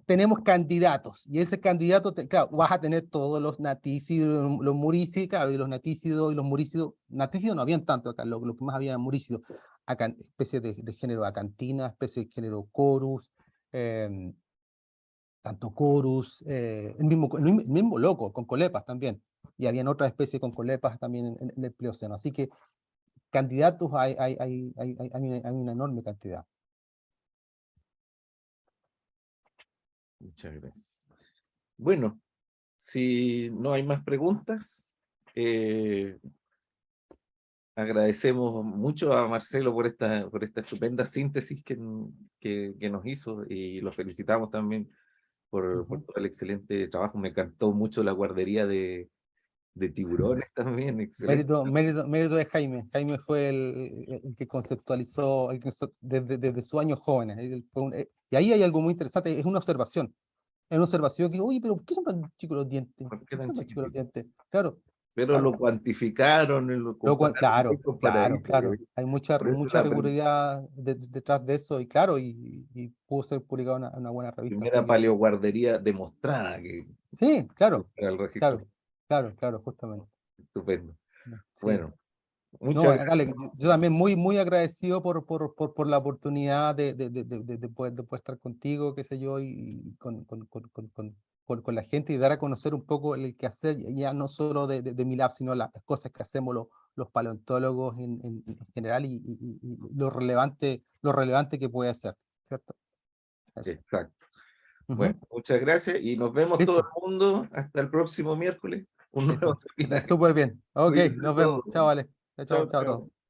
Speaker 2: Tenemos candidatos, y ese candidato, claro, vas a tener todos los natícidos, los murícidos, claro, y los natícidos y los murícidos. Natícidos no habían tanto acá, lo que más había murícidos, especies de género acantina, especies de género Corus, tanto Corus, el mismo loco, con colepas también, y habían otras especies con colepas también en el Plioceno, así que candidatos hay una enorme cantidad.
Speaker 1: Muchas gracias. Bueno, si no hay más preguntas, agradecemos mucho a Marcelo por esta estupenda síntesis que nos hizo, y lo felicitamos también por todo el excelente trabajo. Me encantó mucho la guardería de tiburones también, excelente.
Speaker 2: Mérito de Jaime. Jaime fue el que conceptualizó desde sus años jóvenes. Y ahí hay algo muy interesante, es una observación. Es una observación que, oye, pero ¿por qué son tan chicos los dientes?
Speaker 1: ¿Por qué
Speaker 2: ¿Por qué
Speaker 1: tan
Speaker 2: son tan chicos los
Speaker 1: chiquititos?
Speaker 2: dientes? Claro.
Speaker 1: Pero
Speaker 2: Claro.
Speaker 1: lo cuantificaron, lo compararon,
Speaker 2: Claro,
Speaker 1: muy comparadito,
Speaker 2: claro. Hay mucha
Speaker 1: por eso la
Speaker 2: riguridad detrás de eso, y claro, y pudo ser publicado en una buena revista.
Speaker 1: primera paleoguardería demostrada que
Speaker 2: Sí, claro,
Speaker 1: para el registro.
Speaker 2: claro, justamente.
Speaker 1: Estupendo.
Speaker 2: Sí.
Speaker 1: Bueno,
Speaker 2: No,
Speaker 1: muchas gracias.
Speaker 2: Alex, yo también muy agradecido por la oportunidad de poder estar contigo, qué sé yo, y con la gente, y dar a conocer un poco el quehacer, ya no solo de mi lab, sino las cosas que hacemos los paleontólogos en general, y lo relevante que puede ser, ¿cierto? Eso.
Speaker 1: Exacto. Bueno, muchas gracias y nos vemos
Speaker 2: Listo.
Speaker 1: todo el mundo hasta el próximo miércoles. Un nuevo
Speaker 2: Listo.
Speaker 1: seminario.
Speaker 2: Súper bien. Ok,
Speaker 1: Cuídense
Speaker 2: nos vemos.
Speaker 1: todos.
Speaker 2: Chao, Alex. Chao,
Speaker 1: Chao,
Speaker 2: chao,
Speaker 1: chao.
Speaker 2: chao.